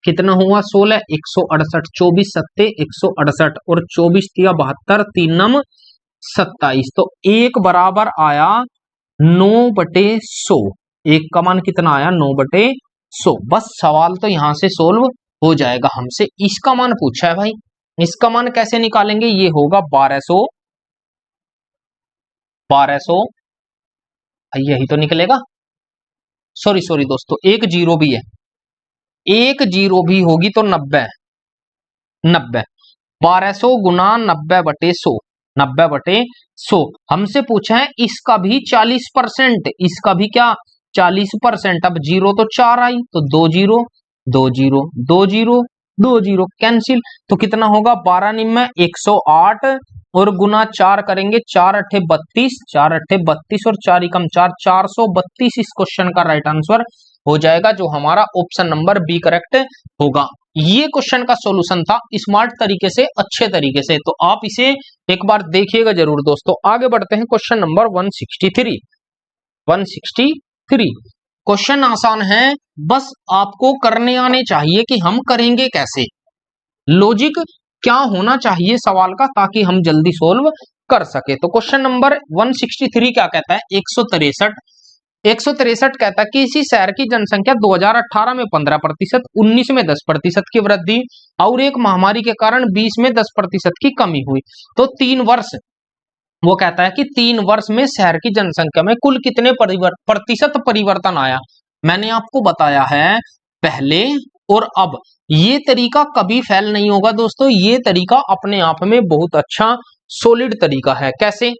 कितना हुआ 16, 168, 24 सत्ते 168 और 24 तिया 72, 3 नम 27, तो एक बराबर आया 9/100, एक का मान कितना आया 9/100। बस सवाल तो यहां से सोल्व हो जाएगा। हमसे इसका मान पूछा है भाई, इसका मान कैसे निकालेंगे, ये होगा 1200, 1200 यही तो निकलेगा। सॉरी सॉरी दोस्तों, एक जीरो भी है, एक जीरो भी होगी तो 90, 90, 1200 गुना 90/100, 90/100। हमसे पूछा है इसका भी 40%, इसका भी क्या 40%। अब जीरो तो 4 आई, तो 2 zero 2 zero 2 zero 2 zero cancel, तो कितना होगा 12 निम्न 108 और गुना 4 करेंगे, 4 अट्ठे 32, 4 अट्ठे 32 और 4 एकम 4, 432 इस क्वेश्चन का राइट आंसर हो जाएगा, जो हमारा ऑप्शन नंबर बी करेक्ट होगा। ये क्वेश्चन का सॉल्यूशन था स्मार्ट तरीके से, अच्छे तरीके से, तो आप इसे एक बार देखिएगा जरूर दोस्तों। आगे बढ़ते हैं क्वेश्चन नंबर 163। 163 क्वेश्चन आसान है, बस आपको करने आने चाहिए कि हम करेंगे कैसे, लॉजिक क्या होना चाहिए सवाल का, ताकि हम जल्दी सोल्व कर सके। तो क्वेश्चन नंबर 163 क्या कहता है, 163 कहता है कि इसी शहर की जनसंख्या 2018 में 15%, 19 में 10% की वृद्धि और एक महामारी के कारण 20 में 10% की कमी हुई। तो 3 वर्ष, वो कहता है कि 3 वर्ष में शहर की जनसंख्या में कुल कितने प्रतिशत परिवर्तन आया। मैंने आपको बताया है पहले और अब, ये तरीका कभी फेल नहीं होगा दोस्तों, ये तरीका अपने आप में बहुत अच्छा सॉलिड तरीका है। कैसे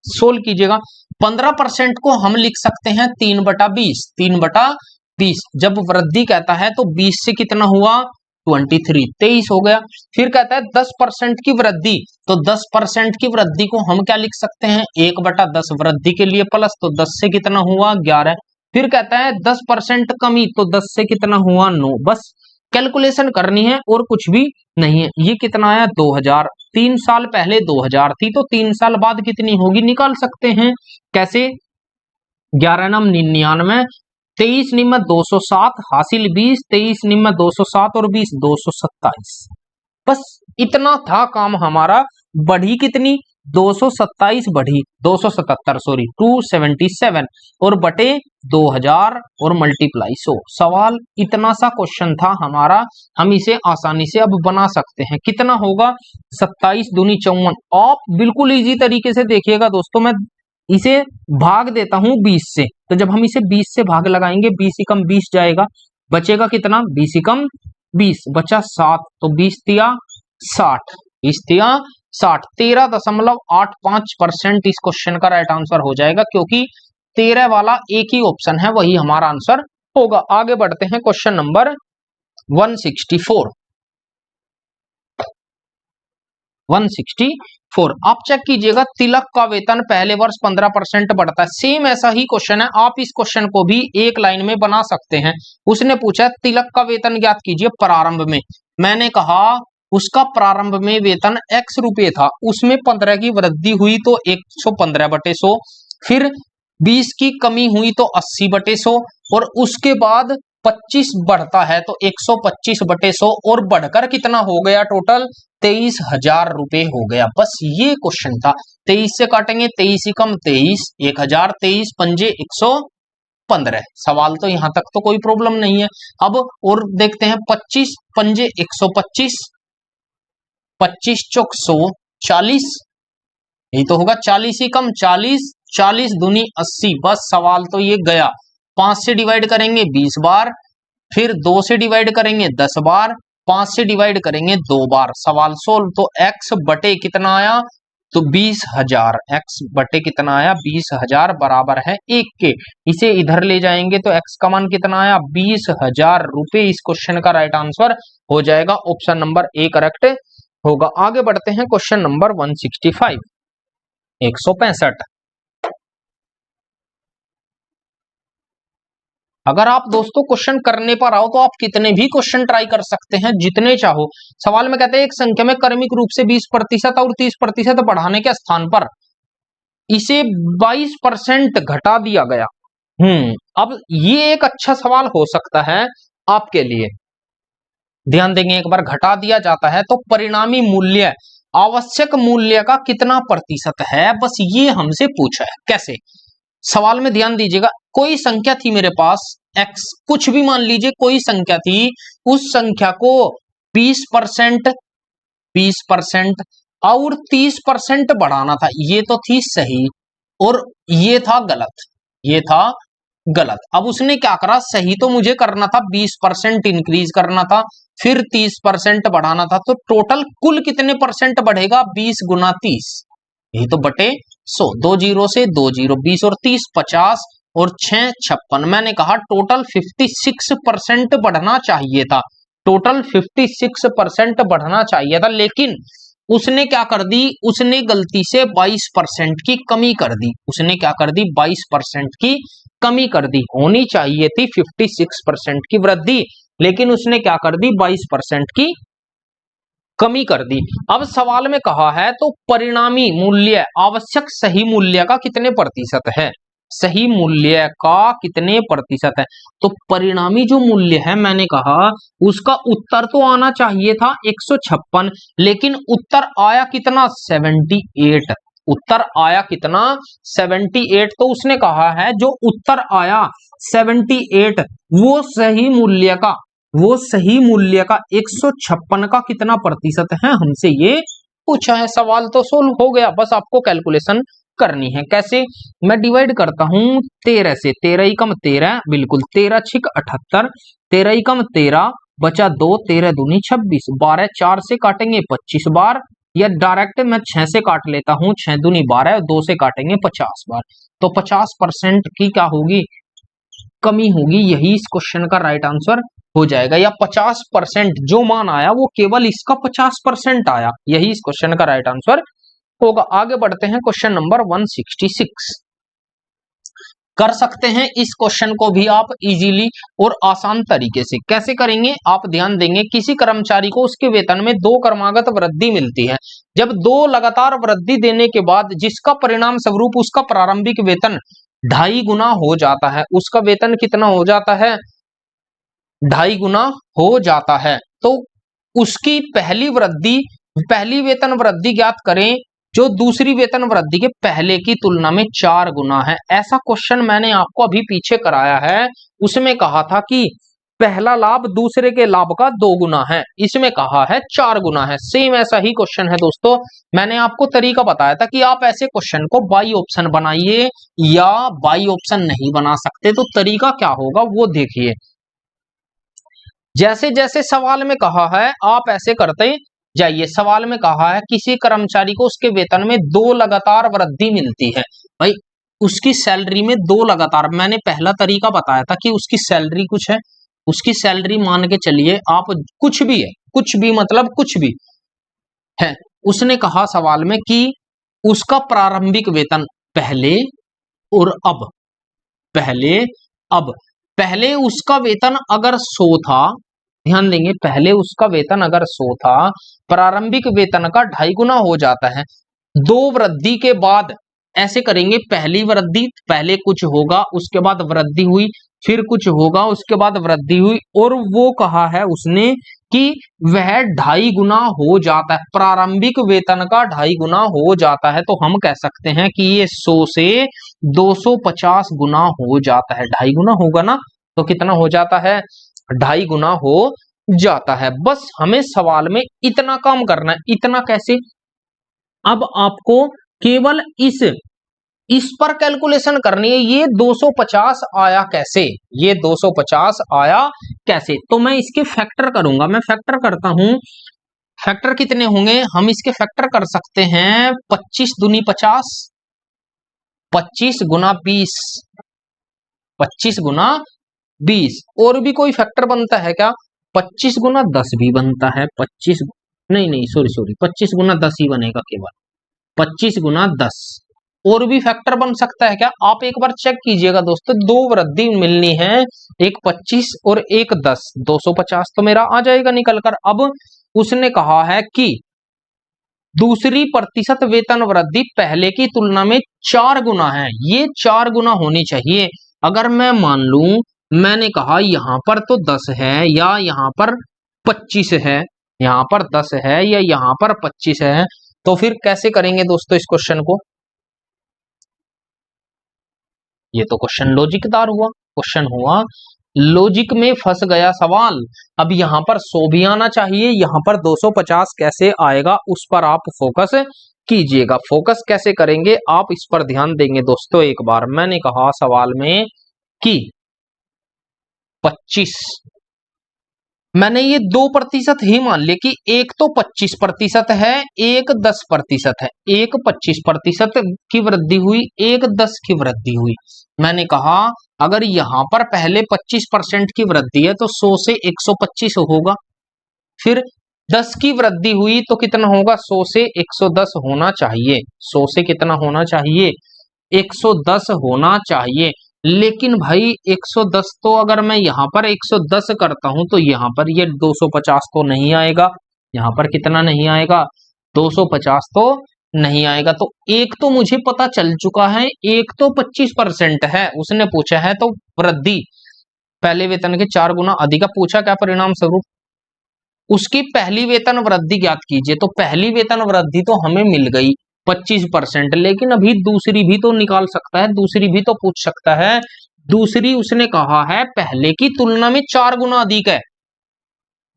सोल्व कीजिएगा, 15% को हम लिख सकते हैं 3/20, 3/20। जब वृद्धि कहता है तो 20 से कितना हुआ 23, 23 हो गया। फिर कहता है 10% की वृद्धि, तो 10% की वृद्धि को हम क्या लिख सकते हैं 1/10, वृद्धि के लिए प्लस, तो 10 से कितना हुआ 11। फिर कहता है 10% कमी, तो 10 से कितना हुआ 9। बस कैलकुलेशन करनी है और कुछ भी नहीं है। ये कितना आया 2000, 3 साल पहले 2000 थी, तो 3 साल बाद कितनी होगी निकाल सकते हैं। कैसे 11 नम 99, 23 निम्न 207, हासिल 20, 23 निम्न 207 और 20 227। बस इतना था काम हमारा। बढ़ी कितनी 227, बढ़ी 277, सॉरी 277 और बटे 2000 और मल्टीप्लाई 100। सवाल इतना सा क्वेश्चन था हमारा, हम इसे आसानी से अब बना सकते हैं। कितना होगा 27 दूनी 54। आप बिल्कुल इजी तरीके से देखिएगा दोस्तों, मैं इसे भाग देता हूं 20 से, तो जब हम इसे 20 से भाग लगाएंगे 20 एकम 20 जाएगा, बचेगा कितना 20 एकम 20, बचा 7, तो 20 तिया 60, 20 तिया 60, 13.85% इस क्वेश्चन का राइट आंसर हो जाएगा, क्योंकि 13 वाला एक ही ऑप्शन है, वही हमारा आंसर होगा। आगे बढ़ते हैं क्वेश्चन नंबर 164। 164 आप चेक कीजिएगा, तिलक का वेतन पहले वर्ष 15% बढ़ता है। सेम ऐसा ही क्वेश्चन है, आप इस क्वेश्चन को भी एक लाइन में बना सकते हैं। उसने पूछा तिलक का वेतन ज्ञात कीजिए प्रारंभ में। मैंने कहा उसका प्रारंभ में वेतन x रुपये था, उसमें 15 की वृद्धि हुई तो 115/100, फिर 20 की कमी हुई तो 80/100 और उसके बाद 25 बढ़ता है तो 125/100 और बढ़कर कितना हो गया टोटल 23,000 रुपए हो गया। बस ये क्वेश्चन था। 23 से काटेंगे 23 ही कम 23, 1000, 23 पंजे 115। सवाल तो यहां तक तो कोई प्रॉब्लम नहीं है। अब और देखते हैं 25 पंजे 125, 25 चौक 100, 40, यही तो होगा 40 ही कम 40, 40 दूनी 80। बस सवाल तो ये गया। 5 से डिवाइड करेंगे 20 बार, फिर 2 से डिवाइड करेंगे 10 बार, 5 से डिवाइड करेंगे 2 बार। सवाल सोल्व। तो x बटे कितना आया तो 20,000, x बटे कितना आया 20,000 बराबर है 1 के। इसे इधर ले जाएंगे तो x का मान कितना आया 20,000 रुपए। इस क्वेश्चन का राइट आंसर हो जाएगा ऑप्शन नंबर ए करेक्ट होगा। आगे बढ़ते हैं क्वेश्चन नंबर 165, 165। अगर आप दोस्तों क्वेश्चन करने पर आओ तो आप कितने भी क्वेश्चन ट्राई कर सकते हैं, जितने चाहो। सवाल में कहते हैं एक संख्या में क्रमिक रूप से 20% और 30% बढ़ाने के स्थान पर इसे 22% घटा दिया गया। अब ये एक अच्छा सवाल हो सकता है आपके लिए। ध्यान देंगे, एक बार घटा दिया जाता है तो परिणामी मूल्य आवश्यक मूल्य का कितना प्रतिशत है, बस ये हमसे पूछा है। कैसे? सवाल में ध्यान दीजिएगा, कोई संख्या थी मेरे पास x, कुछ भी मान लीजिए कोई संख्या थी, उस संख्या को 20% और 30% बढ़ाना था। ये तो थी सही और ये था गलत, ये था गलत। अब उसने क्या करा, सही तो मुझे करना था 20% इंक्रीज करना था, फिर 30% बढ़ाना था, तो टोटल कुल कितने परसेंट बढ़ेगा? 20 गुना 30, ये तो बटे 100, 2 जीरो से 2 जीरो, 20 और 30 50 और 6 56। मैंने कहा टोटल 56% बढ़ना चाहिए था, टोटल 56% बढ़ना चाहिए था, लेकिन उसने क्या कर दी, उसने गलती से 22% की कमी कर दी। उसने क्या कर दी? 22% की कमी कर दी। होनी चाहिए थी 56% की वृद्धि, लेकिन उसने क्या कर दी? 22% की कमी कर दी। अब सवाल में कहा है तो परिणामी मूल्य आवश्यक सही मूल्य का कितने प्रतिशत है, सही मूल्य का कितने प्रतिशत है। तो परिणामी जो मूल्य है, मैंने कहा उसका उत्तर तो आना चाहिए था 156, लेकिन उत्तर आया कितना? 78। उत्तर आया कितना? 78। तो उसने कहा है जो उत्तर आया 78 वो सही मूल्य का, वो सही मूल्य का 156 का कितना प्रतिशत है, हमसे ये पूछा है। सवाल तो सोल्व हो गया, बस आपको कैलकुलेशन करनी है। कैसे? मैं डिवाइड करता हूं 13 से, 13 एकम 13, बिल्कुल 13 छिक 78, 13 एकम 13 बचा 2, 13 दूनी 26, 12 4 से काटेंगे 25 बार, या डायरेक्ट मैं 6 से काट लेता हूं, 6 दूनी 12, 2 से काटेंगे 50 बार, तो 50% की क्या होगी? कमी होगी। यही इस क्वेश्चन का राइट आंसर हो जाएगा, या 50% जो मान आया वो केवल इसका 50% आया, यही इस क्वेश्चन का राइट आंसर होगा। आगे बढ़ते हैं, क्वेश्चन नंबर 166 कर सकते हैं इस क्वेश्चन को भी आप इजीली और आसान तरीके से। कैसे करेंगे? आप ध्यान देंगे, किसी कर्मचारी को उसके वेतन में 2 क्रमागत वृद्धि मिलती है। जब 2 लगातार वृद्धि देने के बाद जिसका परिणाम स्वरूप उसका प्रारंभिक वेतन 2.5 गुना हो जाता है, उसका वेतन कितना हो जाता है? 2.5 गुना हो जाता है। तो उसकी पहली वेतन वृद्धि ज्ञात करें जो दूसरी वेतन वृद्धि के पहले की तुलना में 4 गुना है। ऐसा क्वेश्चन मैंने आपको अभी पीछे कराया है, उसमें कहा था कि पहला लाभ दूसरे के लाभ का 2 गुना है, इसमें कहा है 4 गुना है। सेम ऐसा ही क्वेश्चन है दोस्तों। मैंने आपको तरीका बताया था कि आप ऐसे क्वेश्चन को बाई ऑप्शन बनाइए या बाई ऑप्शन नहीं बना सकते, तो तरीका क्या होगा वो देखिए। जैसे जैसे सवाल में कहा है आप ऐसे करते जाइए। सवाल में कहा है किसी कर्मचारी को उसके वेतन में 2 लगातार वृद्धि मिलती है। भाई उसकी सैलरी में 2 लगातार, मैंने पहला तरीका बताया था कि उसकी सैलरी कुछ है, उसकी सैलरी मान के चलिए आप कुछ भी है, कुछ भी मतलब कुछ भी है। उसने कहा सवाल में कि उसका प्रारंभिक वेतन पहले और अब, पहले उसका वेतन अगर 100 था, ध्यान देंगे, पहले उसका वेतन अगर 100 था, प्रारंभिक वेतन का 2.5 गुना हो जाता है। 2 वृद्धि के बाद ऐसे करेंगे, पहली वृद्धि पहले कुछ होगा, उसके बाद वृद्धि हुई, फिर कुछ होगा, उसके बाद वृद्धि हुई, और वो कहा है उसने कि वह 2.5 गुना हो जाता है, प्रारंभिक वेतन का 2.5 गुना हो जाता है। तो हम कह सकते हैं कि ये 100 से 250 गुना हो जाता है। 2.5 गुना होगा ना, तो कितना हो जाता है? 2.5 गुना हो जाता है। बस हमें सवाल में इतना काम करना है। इतना कैसे? अब आपको केवल इस पर कैलकुलेशन करनी है। ये 250 आया कैसे, ये 250 आया कैसे? तो मैं इसके फैक्टर करूंगा, मैं फैक्टर करता हूं। फैक्टर कितने होंगे? हम इसके फैक्टर कर सकते हैं 25 दूनी 50, 25 गुना 20, 25 गुना 20। और भी कोई फैक्टर बनता है क्या? 25 गुना 10 भी बनता है। 25 नहीं सॉरी 25 गुना 10 ही बनेगा केवल, 25 गुना 10 और भी फैक्टर बन सकता है क्या? आप एक बार चेक कीजिएगा दोस्तों, दो वृद्धि मिलनी है, एक 25 और एक 10, 250 तो मेरा आ जाएगा निकल कर। अब उसने कहा है कि दूसरी प्रतिशत वेतन वृद्धि पहले की तुलना में 4 गुना है, ये 4 गुना होनी चाहिए। अगर मैं मान लूं, मैंने कहा यहां पर तो 10 है या यहां पर 25 है, यहां पर 10 है या यहां पर 25 है, तो फिर कैसे करेंगे दोस्तों इस क्वेश्चन को? ये तो क्वेश्चन लॉजिकदार हुआ, क्वेश्चन हुआ लॉजिक में फंस गया सवाल। अब यहां पर 100 भी आना चाहिए, यहां पर 250 कैसे आएगा उस पर आप फोकस कीजिएगा। फोकस कैसे करेंगे आप इस पर ध्यान देंगे दोस्तों। एक बार मैंने कहा सवाल में कि 25, मैंने ये 2% ही मान लिया कि एक तो 25% है, एक 10% है, एक 25% की वृद्धि हुई, एक 10 की वृद्धि हुई। मैंने कहा अगर यहां पर पहले 25% की वृद्धि है तो 100 से 125 होगा, फिर 10 की वृद्धि हुई तो कितना होगा? 100 से 110 होना चाहिए। 100 से कितना होना चाहिए? 110 होना चाहिए। लेकिन भाई 110 तो अगर मैं यहां पर 110 करता हूं तो यहां पर ये 250 तो नहीं आएगा, यहां पर कितना नहीं आएगा? 250 तो नहीं आएगा। तो एक तो मुझे पता चल चुका है, एक तो 25% है, उसने पूछा है तो वृद्धि पहले वेतन के 4 गुना अधिक का पूछा, क्या परिणाम स्वरूप उसकी पहली वेतन वृद्धि ज्ञात कीजिए। तो पहली वेतन वृद्धि तो हमें मिल गई 25%, लेकिन अभी दूसरी भी तो निकाल सकता है, दूसरी भी तो पूछ सकता है। दूसरी उसने कहा है पहले की तुलना में 4 गुना अधिक है।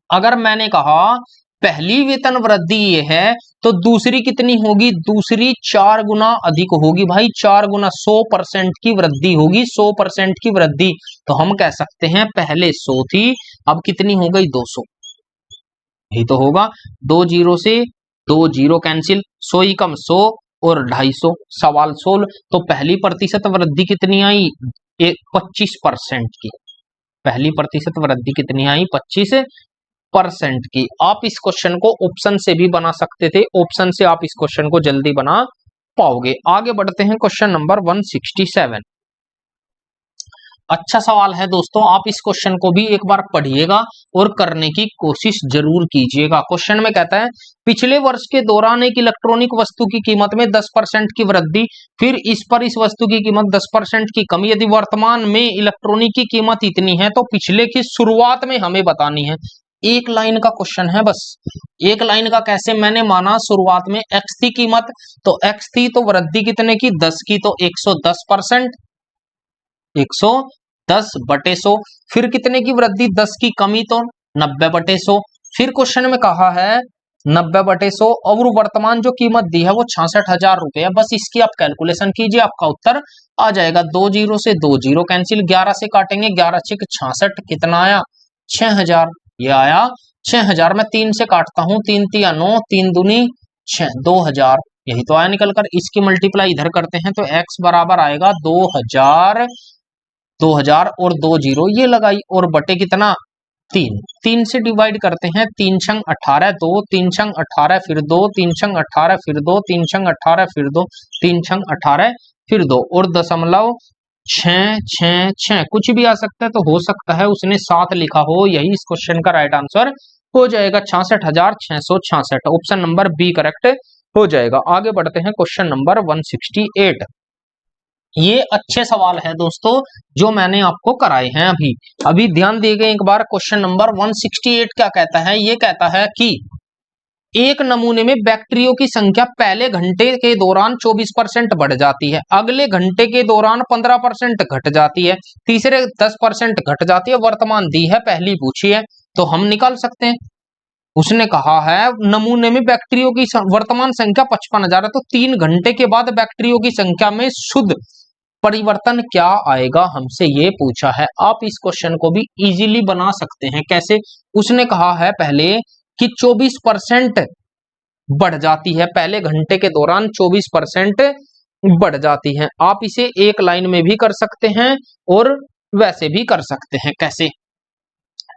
अगर मैंने कहा पहली वेतन वृद्धि ये है तो दूसरी कितनी होगी? दूसरी 4 गुना अधिक होगी भाई, 4 गुना 100% की वृद्धि होगी, 100% की वृद्धि। तो हम कह सकते हैं पहले 100 थी, अब कितनी हो गई? 200, यही तो होगा। 2 जीरो से 2 जीरो कैंसिल, 100 ही कम 100 और 250, सवाल सोल्व। तो पहली प्रतिशत वृद्धि कितनी आई? 25% की। पहली प्रतिशत वृद्धि कितनी आई? 25% की। आप इस क्वेश्चन को ऑप्शन से भी बना सकते थे, ऑप्शन से आप इस क्वेश्चन को जल्दी बना पाओगे। आगे बढ़ते हैं, क्वेश्चन नंबर 167। अच्छा सवाल है दोस्तों, आप इस क्वेश्चन को भी एक बार पढ़िएगा और करने की कोशिश जरूर कीजिएगा। क्वेश्चन में कहता है पिछले वर्ष के दौरान एक इलेक्ट्रॉनिक वस्तु की कीमत में 10% की वृद्धि, फिर इस वस्तु की कीमत 10% की कमी। यदि वर्तमान में इलेक्ट्रॉनिक की कीमत इतनी है तो पिछले की शुरुआत में हमें बतानी है। एक लाइन का क्वेश्चन है बस, एक लाइन का। कैसे? मैंने माना शुरुआत में एक्स थी कीमत, तो एक्स थी तो वृद्धि कितने की? 10 की, तो 110%, 110/100। फिर कितने की वृद्धि? 10 की कमी, तो 90/100। फिर क्वेश्चन में कहा है 90/100 और वर्तमान जो कीमत दी है वो 66,000 रुपए है। बस इसकी आप कैलकुलेशन कीजिए, आपका उत्तर आ जाएगा। 2 जीरो से 2 जीरो कैंसिल, 11 से काटेंगे, 11 से 66, कितना आया? 6000। ये आया 6000। मैं 3 से काटता हूं, 3 तिया 9, 3 दूनी 6, 2000, यही तो आया निकल कर। इसकी मल्टीप्लाई इधर करते हैं तो x बराबर आएगा 2000, 2000 और 2 जीरो ये लगाई, और बटे कितना? 3। 3 से डिवाइड करते हैं, 3 छंग 18, 2 3 छंग 18 फिर 2 3 छंग 18 फिर 2 3 छंग 18 फिर 2 3 छंग 18 फिर 2 और दशमलव 6 6 6, कुछ भी आ सकता है। तो हो सकता है उसने 7 लिखा हो, यही इस क्वेश्चन का राइट आंसर हो जाएगा। 66,666, ऑप्शन नंबर बी करेक्ट हो जाएगा। आगे बढ़ते हैं, क्वेश्चन नंबर 168। ये अच्छे सवाल है दोस्तों जो मैंने आपको कराए हैं अभी अभी ध्यान दिएगा एक बार। क्वेश्चन नंबर 168 क्या कहता है? ये कहता है कि एक नमूने में बैक्टीरियो की संख्या पहले घंटे के दौरान 24% बढ़ जाती है, अगले घंटे के दौरान 15% घट जाती है, तीसरे 10% घट जाती है। वर्तमान दी है, पहली पूछी है, तो हम निकाल सकते हैं। उसने कहा है नमूने में बैक्टीरियो की वर्तमान संख्या 55,000 है, तो 3 घंटे के बाद बैक्टीरियो की संख्या में शुद्ध परिवर्तन क्या आएगा, हमसे ये पूछा है। आप इस क्वेश्चन को भी इजीली बना सकते हैं। कैसे? उसने कहा है पहले कि 24% बढ़ जाती है, पहले घंटे के दौरान 24% बढ़ जाती है। आप इसे एक लाइन में भी कर सकते हैं और वैसे भी कर सकते हैं। कैसे?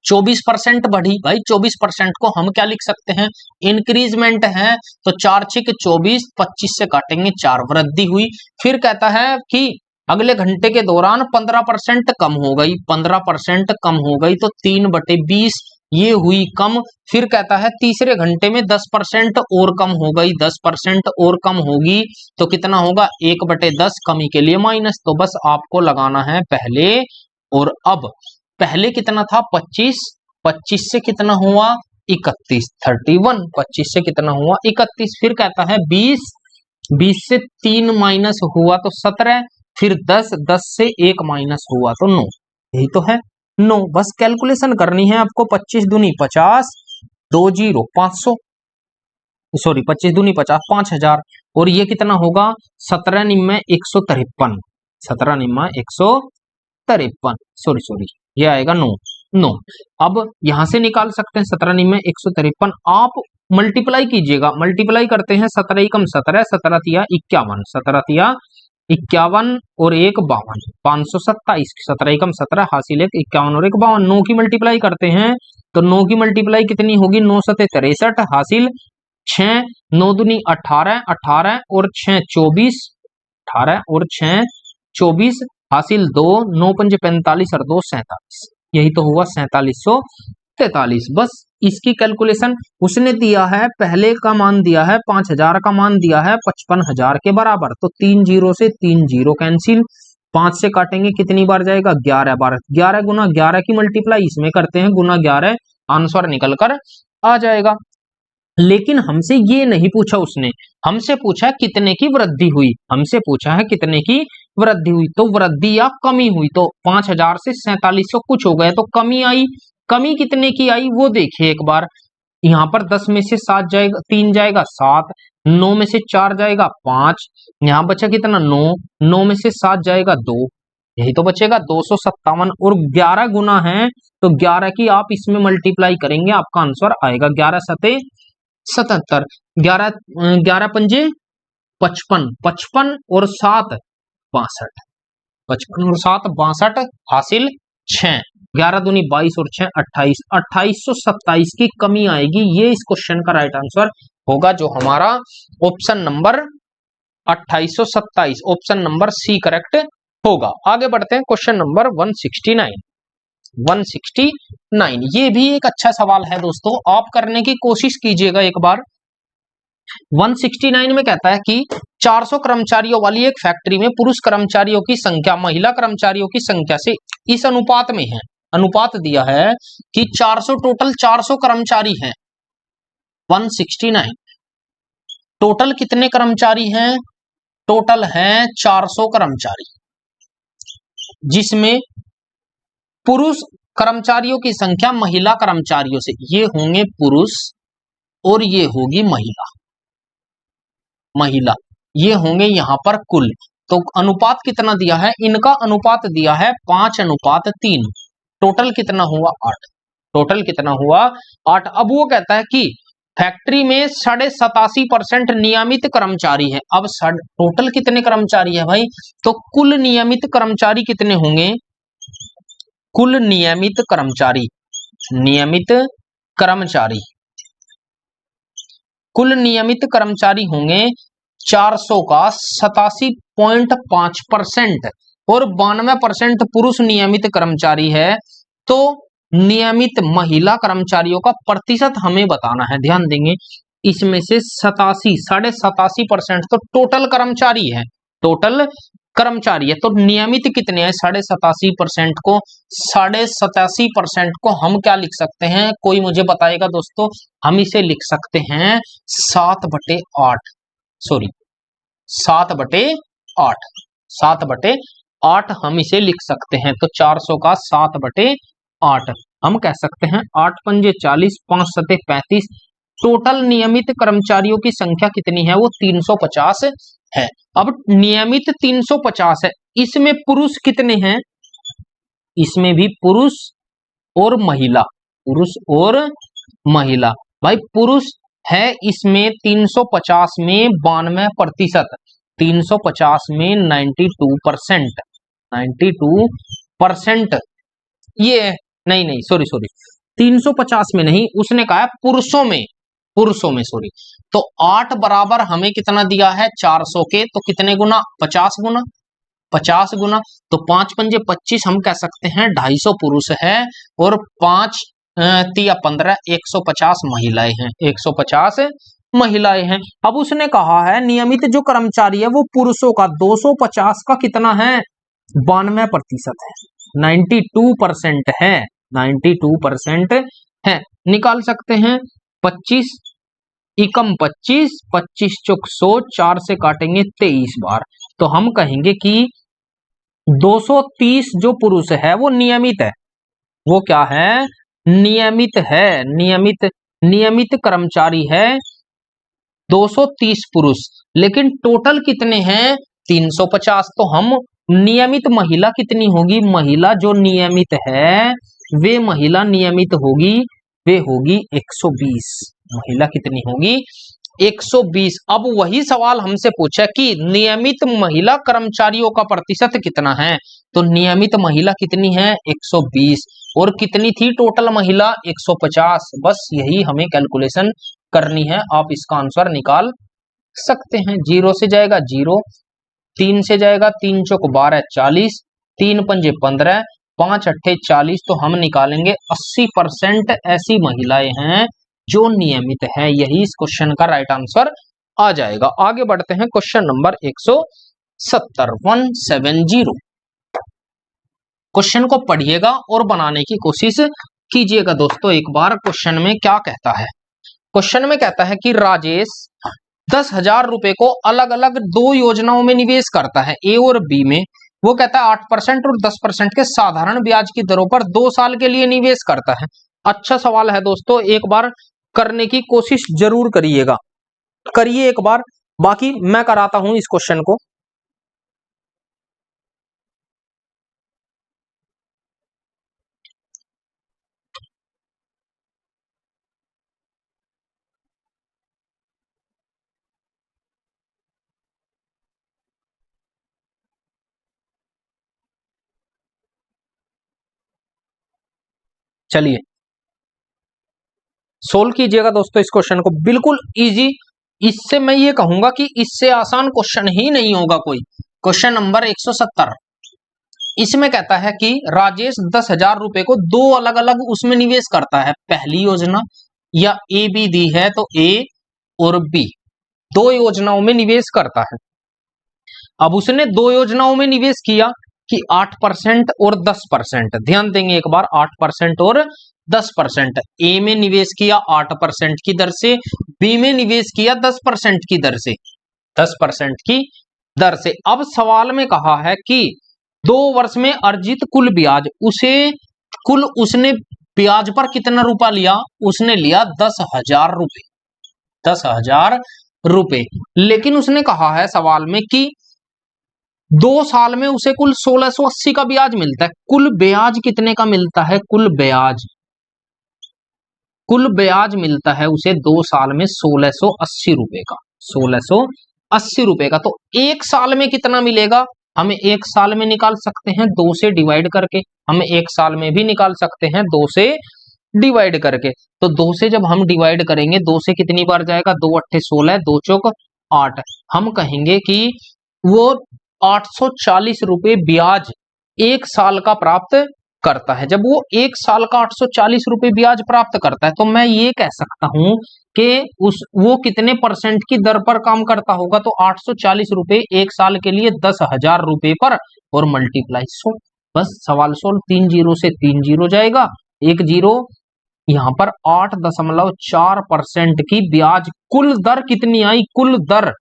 24% बढ़ी भाई। 24% को हम क्या लिख सकते हैं, इंक्रीजमेंट है। तो 4 6 24, 25 से काटेंगे 4, वृद्धि हुई। फिर कहता है कि अगले घंटे के दौरान 15% कम हो गई, 15% कम हो गई तो 3/20 ये हुई कम। फिर कहता है तीसरे घंटे में 10% और कम हो गई, 10% और कम होगी तो कितना होगा, 1/10, कमी के लिए माइनस। तो बस आपको लगाना है पहले और अब। पहले कितना था 25, 25 से कितना हुआ 31, 31, 25 से कितना हुआ 31। फिर कहता है 20, 20 से 3 माइनस हुआ तो 17, फिर 10, 10 से 1 माइनस हुआ तो 9, यही तो है 9। बस कैलकुलेशन करनी है आपको। 25 दूनी 50, 2 0 500, सॉरी 25 दूनी 50, 5000। और ये कितना होगा 17 निम्न 153, 17 निम्न 153, सॉरी ये आएगा 9, 9। अब यहां से निकाल सकते हैं 17 निम्न 153। आप मल्टीप्लाई कीजिएगा, मल्टीप्लाई करते हैं 17 एकम 17, 17 तिया 51, 17 तिया 51 और 1 52, 527, 17 एकम 17 हासिल 1 51 और 1 52। 9 की मल्टीप्लाई करते हैं तो 9 की मल्टीप्लाई कितनी होगी, 9 7 63 हासिल 6, 9 दूनी 18, 18 और 6 24, 18 और 6 24 हासिल 2, 9 पंजे 45 और 2 47, यही तो हुआ 4743। बस इसकी कैलकुलेशन उसने दिया है, पहले का मान दिया है 5000 का मान दिया है 55,000 के बराबर। तो 3 0 से 3 0 कैंसिल, 5 से काटेंगे कितनी बार जाएगा 11 बार। 11 गुना 11 की मल्टीप्लाई इसमें करते हैं, गुना 11, आंसर निकल कर आ जाएगा। लेकिन हमसे ये नहीं पूछा उसने, हमसे पूछा कितने की वृद्धि हुई, हमसे पूछा है कितने की वृद्धि हुई। तो वृद्धि या कमी हुई, तो 5000 से 4700 कुछ हो गए तो कमी आई। कमी कितने की आई वो देखिए एक बार। यहाँ पर 10 में से 7 जाएगा, 3 जाएगा 7, 9 में से 4 जाएगा 5, यहाँ बचा कितना 9, 9 में से 7 जाएगा 2, यही तो बचेगा 257। और 11 गुना है तो 11 की आप इसमें मल्टीप्लाई करेंगे, आपका आंसर आएगा 11 सते 77, 11 11 पंजे 55, 55 और 7 62, 55 और 7 62 हासिल 6, 11 दूनी 22 और 6 28, 2827 की कमी आएगी। ये इस क्वेश्चन का राइट आंसर होगा, जो हमारा option number 2827, option number C correct होगा। आगे बढ़ते हैं क्वेश्चन नंबर 169। 169 ये भी एक अच्छा सवाल है दोस्तों, आप करने की कोशिश कीजिएगा एक बार। 169 में कहता है कि 400 कर्मचारियों वाली एक फैक्ट्री में पुरुष कर्मचारियों की संख्या महिला कर्मचारियों की संख्या से इस अनुपात में है। अनुपात दिया है कि 400, टोटल 400 कर्मचारी हैं। 169 टोटल कितने कर्मचारी हैं, टोटल हैं 400 कर्मचारी, जिसमें पुरुष कर्मचारियों की संख्या महिला कर्मचारियों से, ये होंगे पुरुष और ये होगी महिला, महिला ये होंगे यहां पर कुल। तो अनुपात कितना दिया है, इनका अनुपात दिया है 5:3। टोटल कितना हुआ 8, टोटल कितना हुआ 8। अब वो कहता है कि फैक्ट्री में 87.5% नियमित कर्मचारी है। अब टोटल कितने कर्मचारी है भाई, तो कुल नियमित कर्मचारी कितने होंगे, कुल नियमित कर्मचारी, नियमित कर्मचारी, कुल नियमित कर्मचारी होंगे 400 का 87.5% और 92% पुरुष नियमित कर्मचारी है। तो नियमित महिला कर्मचारियों का प्रतिशत हमें बताना है, ध्यान देंगे। इसमें से 87.5% तो टोटल कर्मचारी है, टोटल कर्मचारी है। तो नियमित कितने हैं 87.5% को, 87.5% को हम क्या लिख सकते हैं, कोई मुझे बताएगा दोस्तों। हम इसे लिख सकते हैं 7/8, सॉरी 7/8, 7/8 हम इसे लिख सकते हैं। तो 400 का 7/8 हम कह सकते हैं 8 पंजे 40, 5 सते 35। टोटल नियमित कर्मचारियों की संख्या कितनी है, वो 350 है। अब नियमित 350 है, इसमें पुरुष कितने हैं, इसमें भी पुरुष और महिला, पुरुष और महिला। भाई पुरुष है इसमें 350 में 92%, 350 में 92%, 92% ये नहीं सॉरी 350 में नहीं, उसने कहा है पुरुषों में सॉरी। तो 8 बराबर हमें कितना दिया है 400 के, तो कितने गुना 50 गुना 50 गुना, तो 5 पंजे 25, हम कह सकते हैं 250 पुरुष है और 5 तिया 15, 150 महिलाएं हैं, 150 महिलाएं हैं। अब उसने कहा है नियमित जो कर्मचारी है वो पुरुषों का 250 का कितना है 92% है, 92% है, 92% है। निकाल सकते हैं 25 एकम 25, 25 चौक 100, 4 से काटेंगे 23 बार, तो हम कहेंगे कि 230 जो पुरुष है वो नियमित है, वो क्या है नियमित है, नियमित कर्मचारी है 230 पुरुष, लेकिन टोटल कितने हैं 350, तो हम नियमित महिला कितनी होगी, महिला जो नियमित है वे महिला नियमित होगी, वे होगी 120, महिला कितनी होगी 120। अब वही सवाल हमसे पूछा कि नियमित महिला कर्मचारियों का प्रतिशत कितना है, तो नियमित महिला कितनी है 120 और कितनी थी टोटल महिला 150, बस यही हमें कैलकुलेशन करनी है। आप इसका आंसर निकाल सकते हैं। 0 से जाएगा 0, 3 से जाएगा 3 चौक 12 40, 3 पंजे 15, 5 अट्ठे 40, तो हम निकालेंगे 80% ऐसी महिलाएं हैं जो नियमित है, यही इस क्वेश्चन का राइट आंसर आ जाएगा। आगे बढ़ते हैं क्वेश्चन नंबर 170 क्वेश्चन को पढ़िएगा और बनाने की कोशिश कीजिएगा दोस्तों। एक बार क्वेश्चन में क्या कहता है, क्वेश्चन में कहता है कि राजेश 10,000 रुपए को अलग अलग 2 योजनाओं में निवेश करता है, ए और बी में। वो कहता है 8% और 10% के साधारण ब्याज की दरों पर 2 साल के लिए निवेश करता है। अच्छा सवाल है दोस्तों, एक बार करने की कोशिश जरूर करिएगा, करिए एक बार, बाकी मैं कराता हूं इस क्वेश्चन को। चलिए सोल्व कीजिएगा दोस्तों इस क्वेश्चन को, बिल्कुल इजी। इससे मैं ये कहूंगा कि इससे आसान क्वेश्चन ही नहीं होगा कोई। क्वेश्चन नंबर 170, इसमें कहता है कि राजेश 10,000 रुपए को 2 अलग अलग उसमें निवेश करता है। पहली योजना या ए बी दी है तो ए और बी 2 योजनाओं में निवेश करता है। अब उसने 2 योजनाओं में निवेश किया कि 8% और 10%, ध्यान देंगे एक बार, 8% और 10%। ए में निवेश किया 8% की दर से, बी में निवेश किया 10% की दर से, 10% की दर से। अब सवाल में कहा है कि 2 वर्ष में अर्जित कुल ब्याज, उसने ब्याज पर कितना रुपया लिया, उसने लिया 10,000 रुपए, 10,000 रुपए। लेकिन उसने कहा है सवाल में कि 2 साल में उसे कुल 1680 का ब्याज मिलता है। कुल ब्याज कितने का मिलता है, कुल ब्याज मिलता है उसे 2 साल में 1680 रुपए का, 1680 रुपए का। तो 1 साल में कितना मिलेगा, हमें 1 साल में निकाल सकते हैं 2 से डिवाइड करके, हमें 1 साल में भी निकाल सकते हैं 2 से डिवाइड करके। तो 2 से जब हम डिवाइड करेंगे, 2 से कितनी बार जाएगा, 2 अट्ठे 16, 2 चौक 8, हम कहेंगे कि वो 840 रुपए ब्याज 1 साल का प्राप्त करता है। जब वो 1 साल का 840 रुपए ब्याज प्राप्त करता है, तो मैं ये कह सकता हूं कि वो कितने परसेंट की दर पर काम करता होगा, तो 840 रुपए 1 साल के लिए 10,000 रुपए पर और मल्टीप्लाई 100। बस सवाल सोल्व, 3 जीरो से 3 जीरो जाएगा, 1 जीरो, यहां पर 8.4% की ब्याज, कुल दर कितनी आई, कुल दर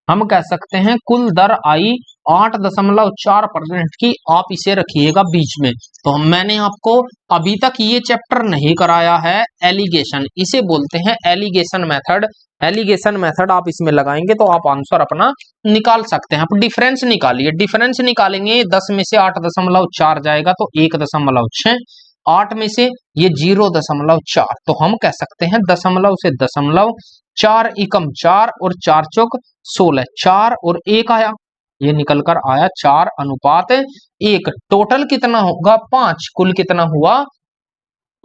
हम कह सकते हैं कुल दर आई 8.4% की। आप इसे रखिएगा बीच में। तो मैंने आपको अभी तक ये चैप्टर नहीं कराया है एलिगेशन, इसे बोलते हैं एलिगेशन मेथड। एलिगेशन मेथड आप इसमें लगाएंगे तो आप आंसर अपना निकाल सकते हैं। आप डिफरेंस निकालिए, डिफरेंस निकालेंगे, 10 में से 8.4 जाएगा तो 1.6, 8 में से ये 0.4, तो हम कह सकते हैं दशमलव से दशमलव, 4 एकम 4 और 4 चौक 16, 4 और 1 आया, ये निकल कर आया 4:1। टोटल कितना होगा 5, कुल कितना हुआ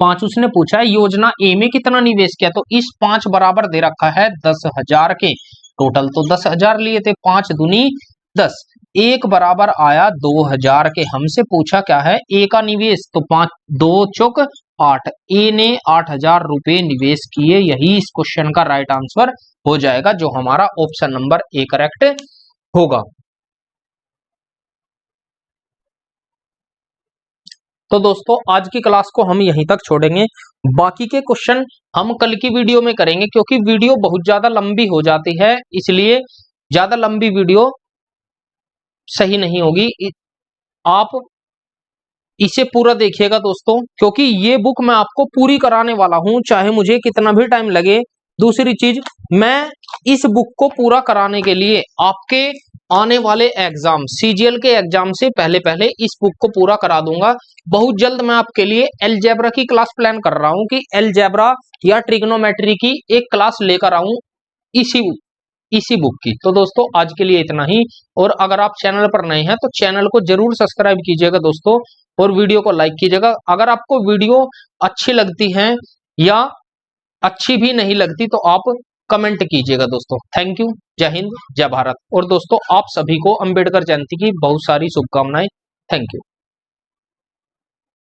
5 उसने पूछा है योजना ए में कितना निवेश किया, तो इस 5 बराबर दे रखा है 10,000 के, टोटल तो 10,000 लिए थे, 5 दूनी 10, एक बराबर आया 2,000 के। हमसे पूछा क्या है ए का निवेश, तो 5 2 चौक 8, ए ने 8,000 रुपए निवेश किए, यही इस क्वेश्चन का राइट आंसर हो जाएगा, जो हमारा ऑप्शन नंबर ए करेक्ट होगा। तो दोस्तों आज की क्लास को हम यहीं तक छोड़ेंगे, बाकी के क्वेश्चन हम कल की वीडियो में करेंगे, क्योंकि वीडियो बहुत ज्यादा लंबी हो जाती है, इसलिए ज्यादा लंबी वीडियो सही नहीं होगी। आप इसे पूरा देखिएगा दोस्तों, क्योंकि ये बुक मैं आपको पूरी कराने वाला हूं, चाहे मुझे कितना भी टाइम लगे। दूसरी चीज, मैं इस बुक को पूरा कराने के लिए आपके आने वाले एग्जाम सीजीएल के एग्जाम से पहले पहले इस बुक को पूरा करा दूंगा। बहुत जल्द मैं आपके लिए अलजेब्रा की क्लास प्लान कर रहा हूं, कि अलजेब्रा या ट्रिग्नोमेट्री की एक क्लास लेकर आऊं इसी बुक की। तो दोस्तों आज के लिए इतना ही, और अगर आप चैनल पर नए हैं तो चैनल को जरूर सब्सक्राइब कीजिएगा दोस्तों, और वीडियो को लाइक कीजिएगा। अगर आपको वीडियो अच्छी लगती है या अच्छी भी नहीं लगती तो आप कमेंट कीजिएगा दोस्तों। थैंक यू, जय हिंद, जय भारत। और दोस्तों आप सभी को अंबेडकर जयंती की बहुत सारी शुभकामनाएं। Thank you.